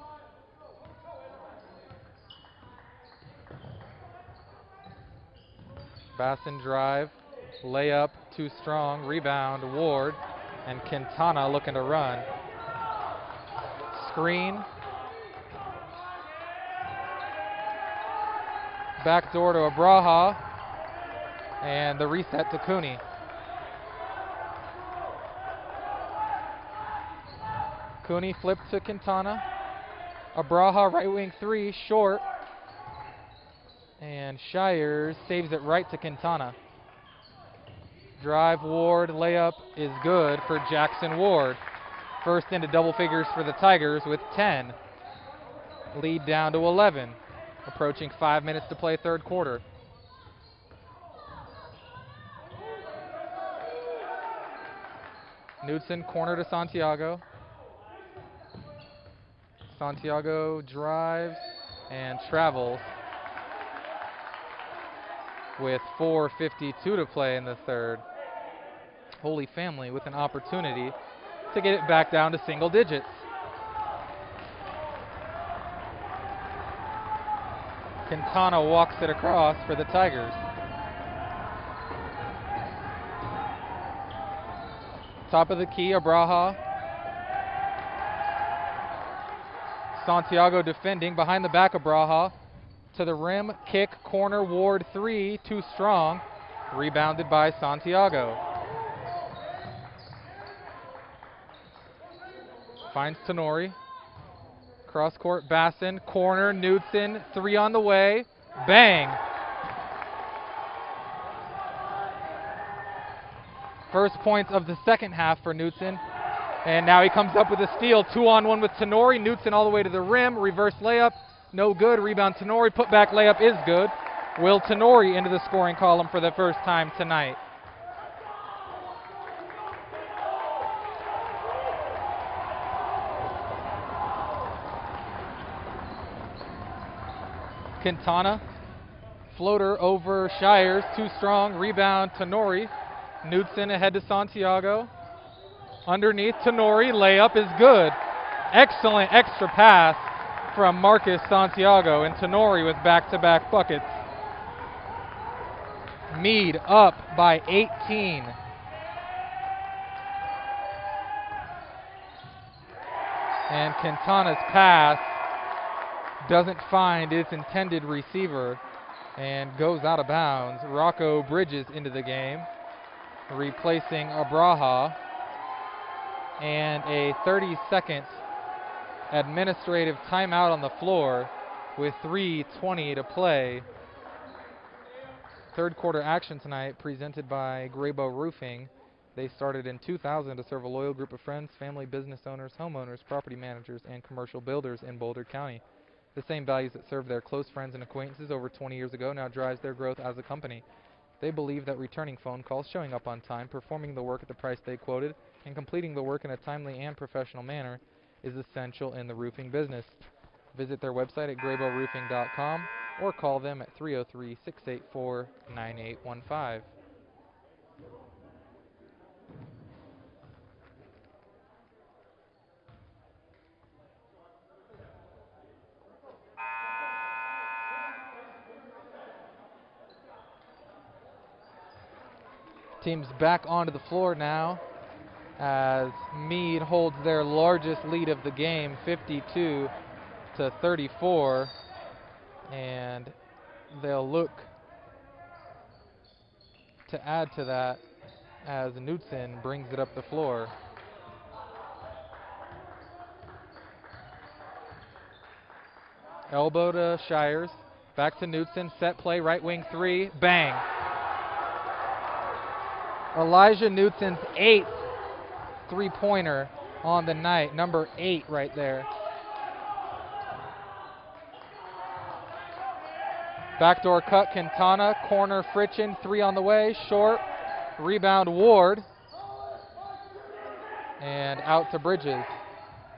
Basson drive, layup, too strong, rebound, Ward, and Quintana looking to run. Screen. Backdoor to Abraha, and the reset to Cooney. Cooney flipped to Quintana. Abraha right wing 3, short. And Shires saves it right to Quintana. Drive, Ward, layup is good for Jackson Ward. First into double figures for the Tigers with 10. Lead down to 11. Approaching 5 minutes to play third quarter. Knutson corner to Santiago. Santiago drives and travels. with 4:52 to play in the third. Holy Family with an opportunity to get it back down to single digits. Quintana walks it across for the Tigers. Top of the key, Abraha. Santiago defending, behind the back, Abraha. To the rim, kick, corner, Ward 3, too strong. Rebounded by Santiago. Finds Tenori. Cross court, Basson, corner, Knudsen, 3 on the way. Bang! First points of the second half for Knudsen. And now he comes up with a steal. 2-on-1 with Tenori. Knudsen all the way to the rim. Reverse layup. No good. Rebound Tenori. Put back layup is good. Will Tenori into the scoring column for the first time tonight. Quintana. Floater over Shires. Too strong. Rebound Tenori. Knudsen ahead to Santiago. Underneath Tenori. Layup is good. Excellent extra pass from Marcus Santiago, and Tenori with back-to-back buckets. Mead up by 18. And Quintana's pass doesn't find its intended receiver and goes out of bounds. Rocco Bridges into the game, replacing Abraha. And a 30-second administrative timeout on the floor with 3:20 to play. Third quarter action tonight presented by Graybo Roofing. They started in 2000 to serve a loyal group of friends, family, business owners, homeowners, property managers, and commercial builders in Boulder County. The same values that served their close friends and acquaintances over 20 years ago now drives their growth as a company. They believe that returning phone calls, showing up on time, performing the work at the price they quoted, and completing the work in a timely and professional manner is essential in the roofing business. Visit their website at graybow.roofing.com or call them at 303-684-9815. Teams back onto the floor now as Mead holds their largest lead of the game, 52-34, and they'll look to add to that as Knudsen brings it up the floor. Elbow to Shires, back to Knudsen, set play, right wing 3, bang. Elijah Knudsen's 8th three-pointer on the night, number 8 right there. Backdoor cut, Quintana, corner Fritchen, 3 on the way, short, rebound Ward, and out to Bridges.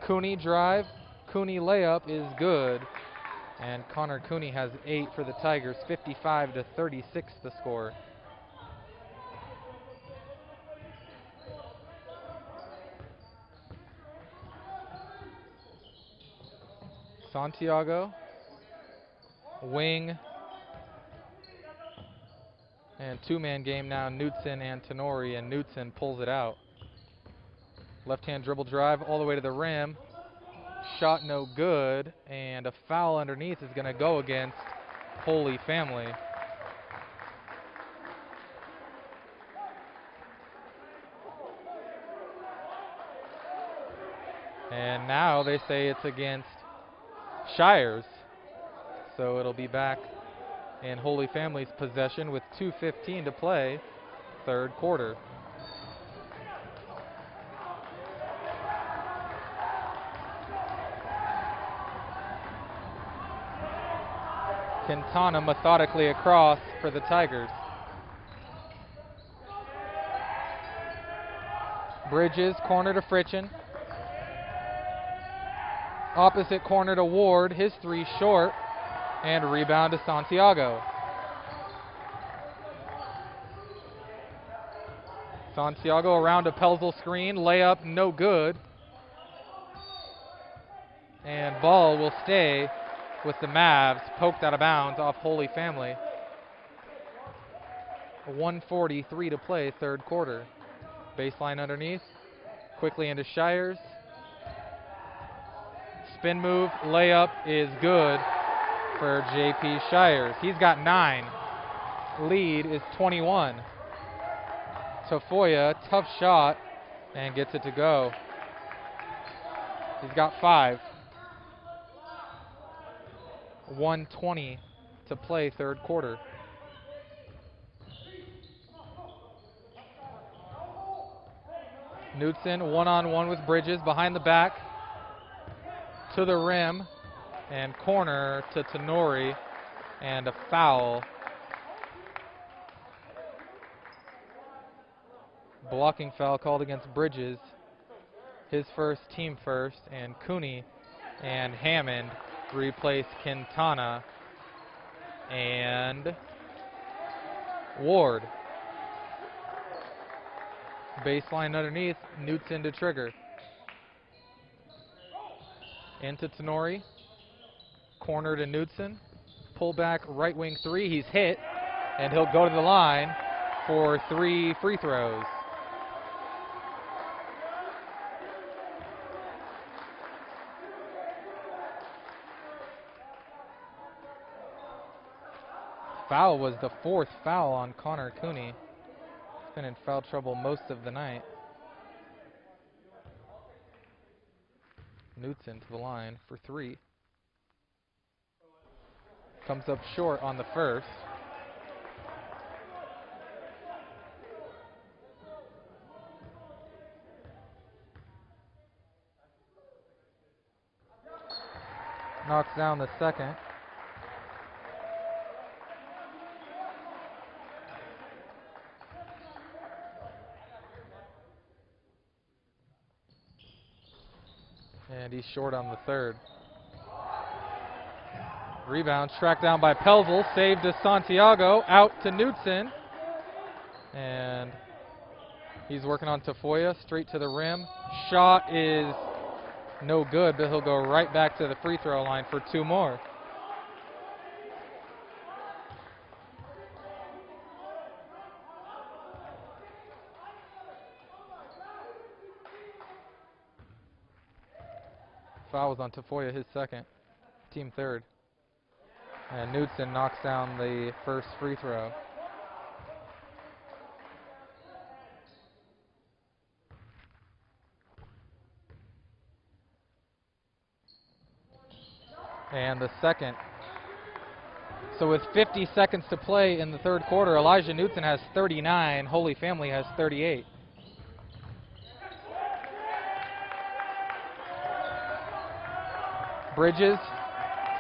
Cooney drive, Cooney layup is good, and Connor Cooney has 8 for the Tigers, 55-36 the score. Santiago, wing, and two-man game now, Knudsen and Tenori, and Knudsen pulls it out. Left-hand dribble drive all the way to the rim. Shot no good, and a foul underneath is going to go against Holy Family. And now they say it's against Shires. So it'll be back in Holy Family's possession with 2:15 to play, third quarter. Quintana methodically across for the Tigers. Bridges, corner to Fritchen. Opposite corner to Ward, his 3 short, and rebound to Santiago. Santiago around a Pelzel screen. Layup no good. And ball will stay with the Mavs. Poked out of bounds off Holy Family. 1:43 to play, third quarter. Baseline underneath. Quickly into Shires. Spin move, layup is good for JP Shires. He's got 9. Lead is 21. Tafoya, tough shot, and gets it to go. He's got 5. 1:20 to play, third quarter. Knudsen one-on-one with Bridges behind the back to the rim and corner to Tenori, and a foul. Blocking foul called against Bridges. His first, team first, and Cooney and Hammond replace Quintana and Ward. Baseline underneath, Knudsen to trigger. Into Tenori. Corner to Knudsen. Pull back right wing 3. He's hit, and he'll go to the line for 3 free throws. Foul was the 4th foul on Connor Cooney. He's been in foul trouble most of the night. Knudsen to the line for 3. Comes up short on the first. Knocks down the second. And he's short on the third. Rebound tracked down by Pelzel. Saved to Santiago. Out to Knudsen. And he's working on Tafoya. Straight to the rim. Shot is no good, but he'll go right back to the free throw line for 2 more. Foul was on Tafoya, his second, team third. And Knudsen knocks down the first free throw. And the second. So with 50 seconds to play in the third quarter, Elijah Knudsen has 39, Holy Family has 38. Bridges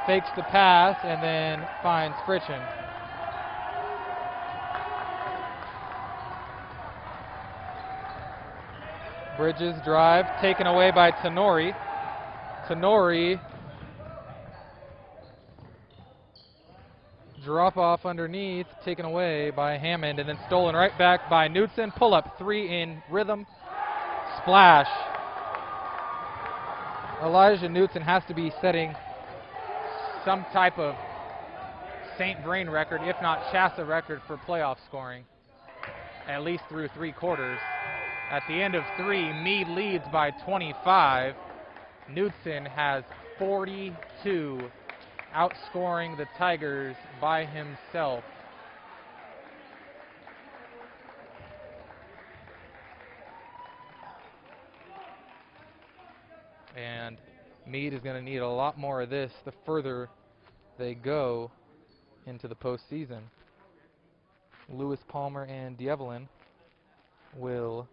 fakes the pass and then finds Fritchen. Bridges drive, taken away by Tenori. Tenori drop off underneath, taken away by Hammond, and then stolen right back by Knudsen. Pull up 3 in rhythm. Splash. Elijah Knudsen has to be setting some type of St. Vrain record, if not Shasta record, for playoff scoring, at least through 3 quarters. At the end of 3, Mead leads by 25. Knudsen has 42, outscoring the Tigers by himself. And Mead is going to need a lot more of this the further they go into the postseason. Lewis Palmer and D'Evelyn will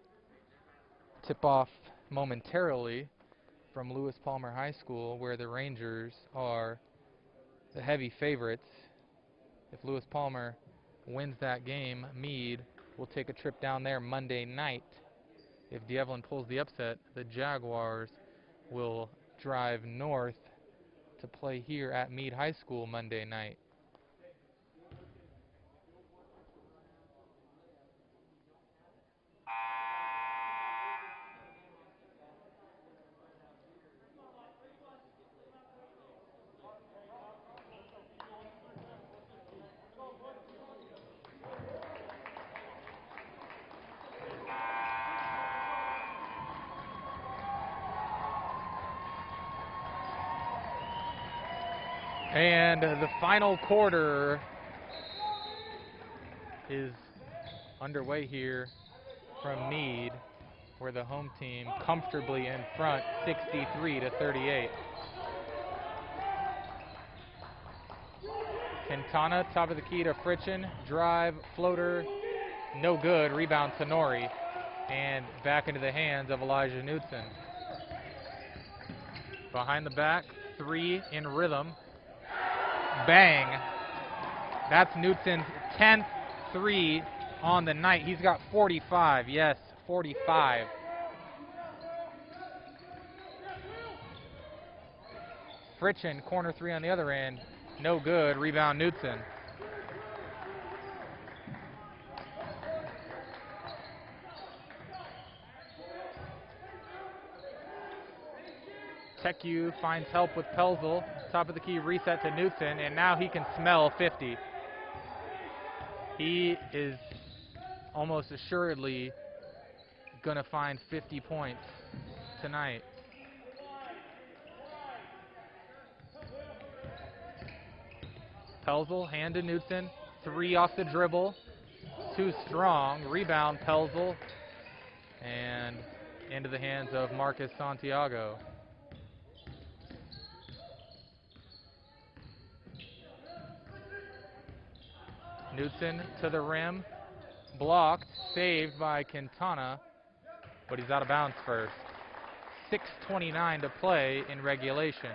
tip off momentarily from Lewis Palmer High School, where the Rangers are the heavy favorites. If Lewis Palmer wins that game, Mead will take a trip down there Monday night. If D'Evelyn pulls the upset, the Jaguars will drive north to play here at Mead High School Monday night. And the final quarter is underway here from Mead, where the home team comfortably in front, 63-38. Quintana, top of the key to Fritchen, drive, floater, no good, rebound Tenori, and back into the hands of Elijah Knudsen. Behind the back, three in rhythm, bang. That's Knudsen's 10th three on the night. He's got 45, yes, 45. Fritchen, corner three on the other end, no good, rebound Knudsen. TechU finds help with Pelzel, top of the key reset to Knudsen, and now he can smell 50. He is almost assuredly gonna find 50 points tonight. Pelzel, hand to Knudsen, three off the dribble, too strong, rebound Pelzel, and into the hands of Marcus Santiago. Knudsen to the rim, blocked, saved by Quintana, but he's out of bounds first. 6:29 to play in regulation.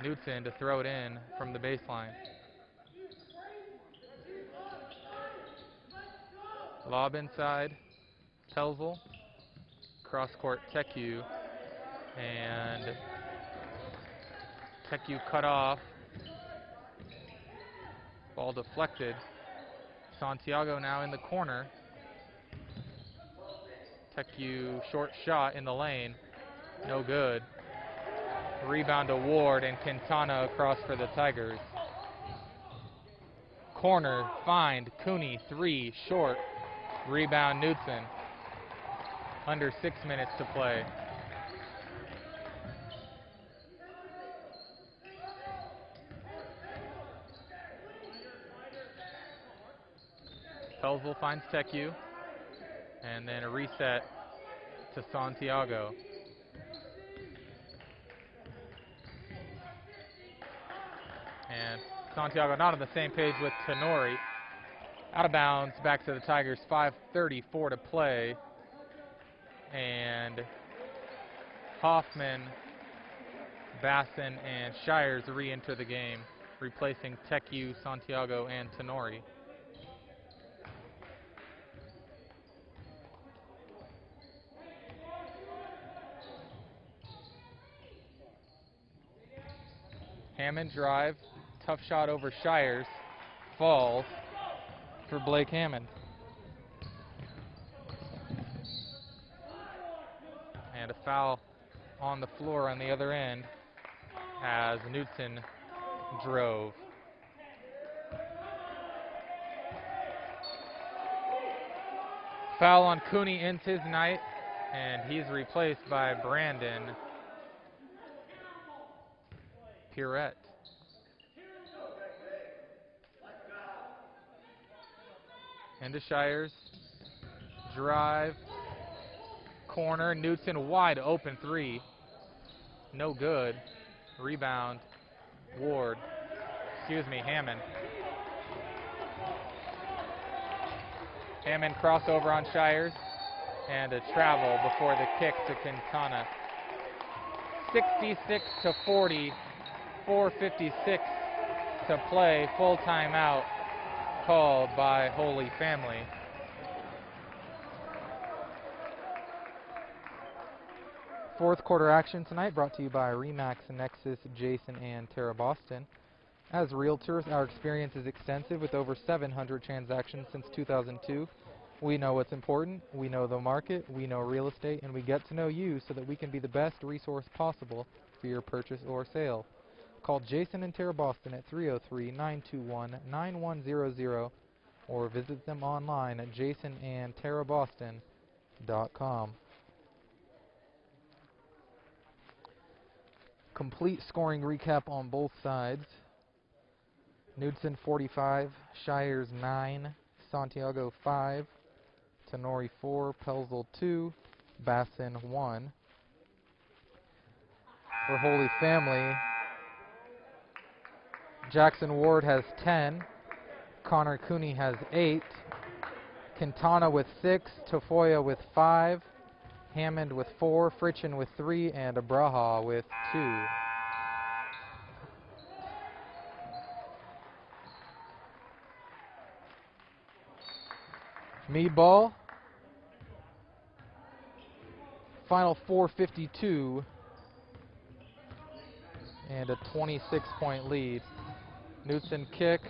Knudsen to throw it in from the baseline. Lob inside, Pelzel, cross-court TechU, and TechU cut off. Ball deflected. Santiago now in the corner. TechU short shot in the lane, no good. Rebound to Ward, and Quintana across for the Tigers. Corner, find, Cooney, three, short. Rebound Knudsen. Under 6 minutes to play. Pelzel finds TechU, and then a reset to Santiago. And Santiago not on the same page with Tenori. Out of bounds, back to the Tigers, 5:34 to play. And Hoffman, Basson, and Shires re-enter the game, replacing TechU, Santiago, and Tenori. Hammond drive, tough shot over Shires, falls for Blake Hammond. And a foul on the floor on the other end as Knudsen drove. Foul on Cooney ends his night, and he's replaced by Brandon Pirette. Into Shires, drive, corner, Knudsen wide open three, no good, rebound, Hammond. Hammond crossover on Shires, and a travel before the kick to Quintana. 66-40, 4:56 to play, full timeout called by Holy Family. Fourth quarter action tonight brought to you by Remax, Nexus, Jason, and Terra Boston. As realtors, our experience is extensive with over 700 transactions since 2002. We know what's important, we know the market, we know real estate, and we get to know you so that we can be the best resource possible for your purchase or sale. Call Jason and Terra Boston at 303-921-9100 or visit them online at jasonandterraboston.com. Complete scoring recap on both sides. Knudsen 45, Shires 9, Santiago 5, Tenori 4, Pelzel 2, Bassin 1. For Holy Family, Jackson Ward has 10, Connor Cooney has 8, Quintana with 6, Tafoya with 5, Hammond with 4, Fritchen with 3, and Abraha with 2. Mead ball. Final 4:52 and a 26-point lead. Knudsen kick,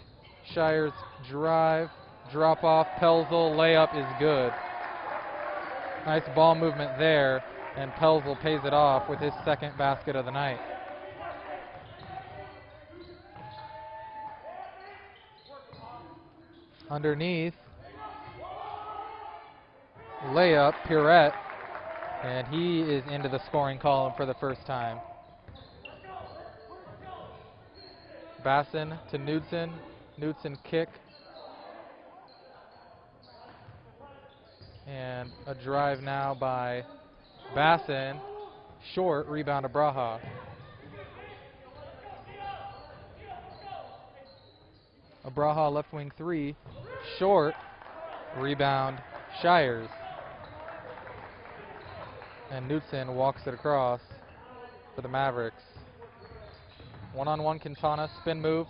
Shires drive, drop off, Pelzel layup is good. Nice ball movement there, and Pelzel pays it off with his second basket of the night. Underneath, layup, Pirette, and he is into the scoring column for the first time. Bassin to Knudsen, Knudsen kick, and a drive now by Bassin, short, rebound to Abraha. Abraha left wing 3, short, rebound Shires. And Knudsen walks it across for the Mavericks. One-on-one Quintana, spin move.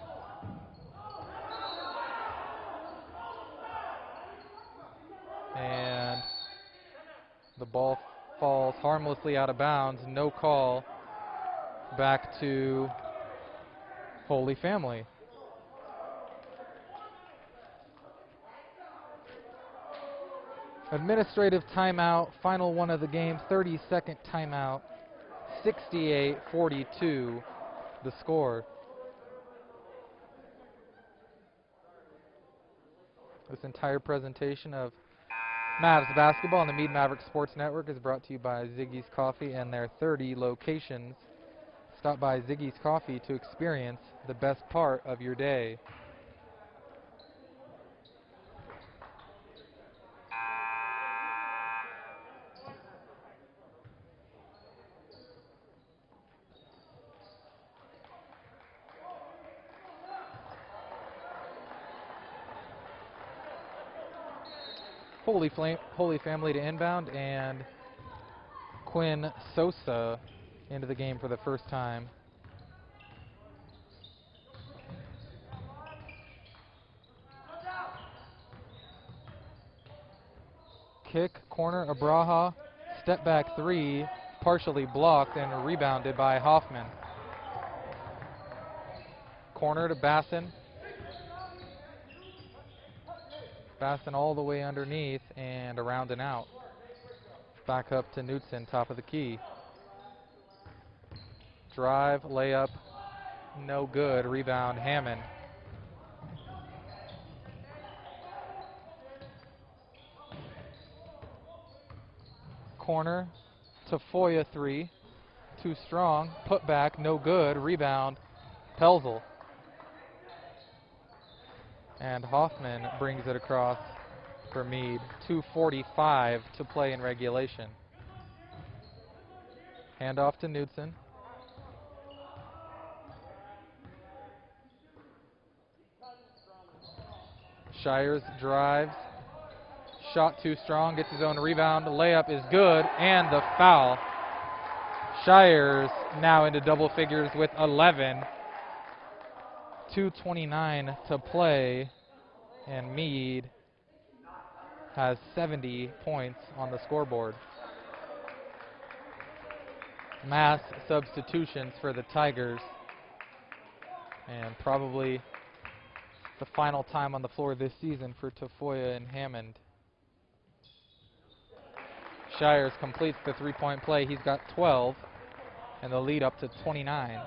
And the ball falls harmlessly out of bounds. No call. Back to Holy Family. Administrative timeout, final one of the game, 30-second timeout, 68-42 the score. This entire presentation of Mavs basketball on the Mead Mavericks Sports Network is brought to you by Ziggy's Coffee and their 30 locations. Stop by Ziggy's Coffee to experience the best part of your day. Holy Family to inbound, and Quinn Sosa into the game for the first time. Kick, corner, Abraha, step back 3, partially blocked and rebounded by Hoffman. Corner to Bassin. Bassin all the way underneath and around and out. Back up to Knudsen, top of the key. Drive, layup, no good. Rebound, Hammond. Corner to Foya 3. Too strong. Put back, no good. Rebound, Pelzel. And Hoffman brings it across for Mead. 2:45 to play in regulation. Handoff to Knudsen. Shires drives. Shot too strong, gets his own rebound. The layup is good, and the foul. Shires now into double figures with 11. 2:29 to play, and Mead has 70 points on the scoreboard. Mass substitutions for the Tigers, and probably the final time on the floor this season for Tafoya and Hammond. Shires completes the three-point play. He's got 12, and the lead up to 29.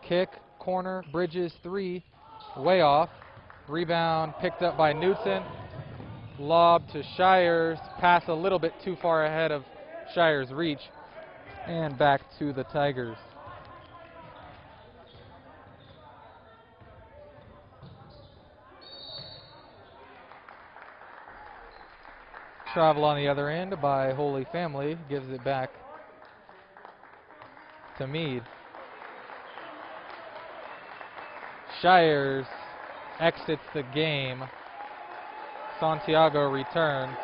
Kick, corner, Bridges 3, way off. Rebound picked up by Knudsen. Lob to Shires. Pass a little bit too far ahead of Shire's reach, and back to the Tigers. Travel on the other end by Holy Family, gives it back to Mead. Shires exits the game. Santiago returns.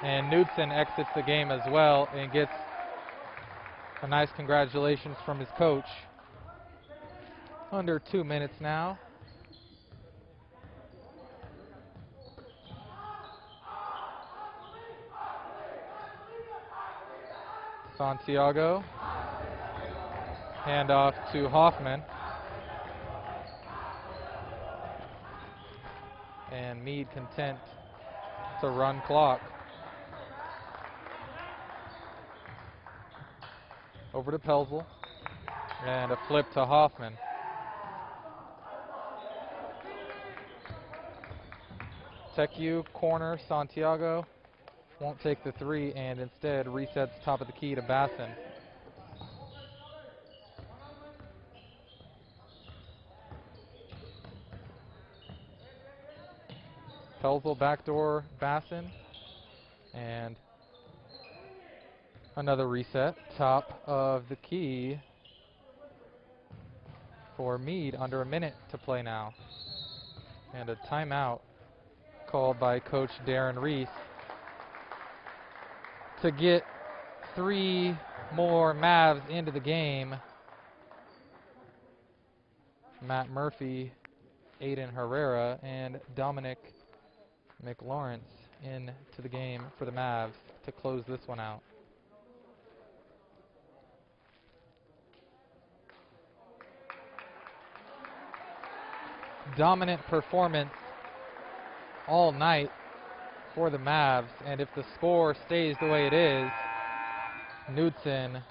And Knudsen exits the game as well and gets a nice congratulations from his coach. Under 2 minutes now. Santiago. Handoff to Hoffman. And Mead content to run clock. Over to Pelzel. And a flip to Hoffman. Tecu, corner, Santiago. Won't take the three and instead resets top of the key to Bassin. Pelzel backdoor Bassin. And another reset, top of the key for Mead. Under a minute to play now. And a timeout called by Coach Darren Reese to get 3 more Mavs into the game. Matt Murphy, Aiden Herrera, and Dominic McLawrence into the game for the Mavs to close this one out. Dominant performance all night for the Mavs, and if the score stays the way it is, Knudsen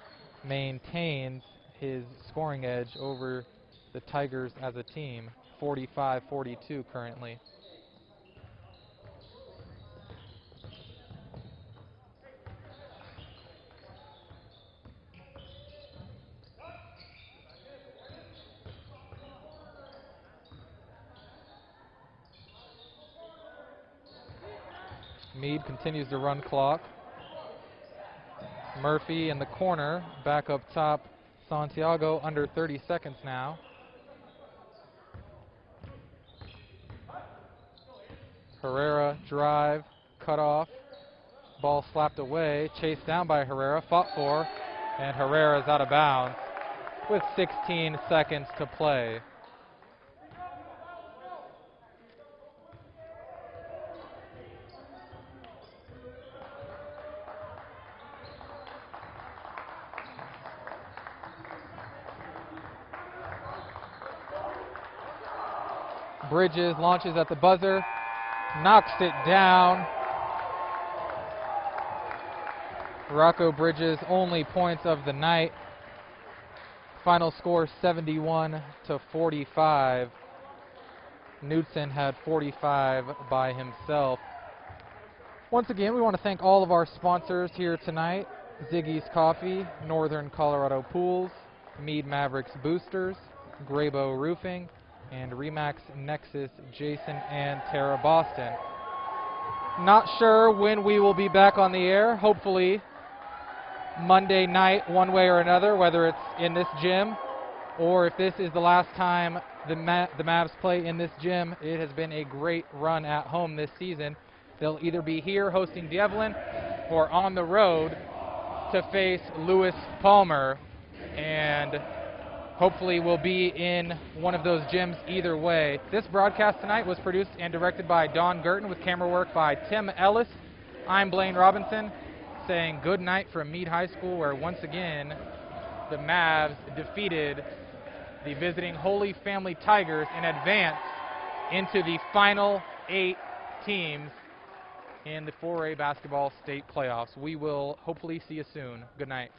maintains his scoring edge over the Tigers as a team, 45-42 currently. Mead continues to run clock. Murphy in the corner, back up top. Santiago under 30 seconds now. Herrera drive, cut off. Ball slapped away, chased down by Herrera, fought for, and Herrera's out of bounds with 16 seconds to play. Bridges launches at the buzzer, knocks it down. Rocco Bridges' only points of the night. Final score 71-45. Knudsen had 45 by himself. Once again, we want to thank all of our sponsors here tonight. Ziggy's Coffee, Northern Colorado Pools, Mead Mavericks Boosters, Graybo Roofing, and Remax Nexus Jason and Tara Boston. Not sure when we will be back on the air. Hopefully Monday night, one way or another, whether it's in this gym or if this is the last time the Mavs play in this gym. It has been a great run at home this season. They'll either be here hosting Devlin or on the road to face Lewis Palmer, and hopefully we'll be in one of those gyms either way. This broadcast tonight was produced and directed by Don Gurton with camera work by Tim Ellis. I'm Blaine Robinson, saying good night from Mead High School, where once again the Mavs defeated the visiting Holy Family Tigers and advanced into the final 8 teams in the 4A basketball state playoffs. We will hopefully see you soon. Good night.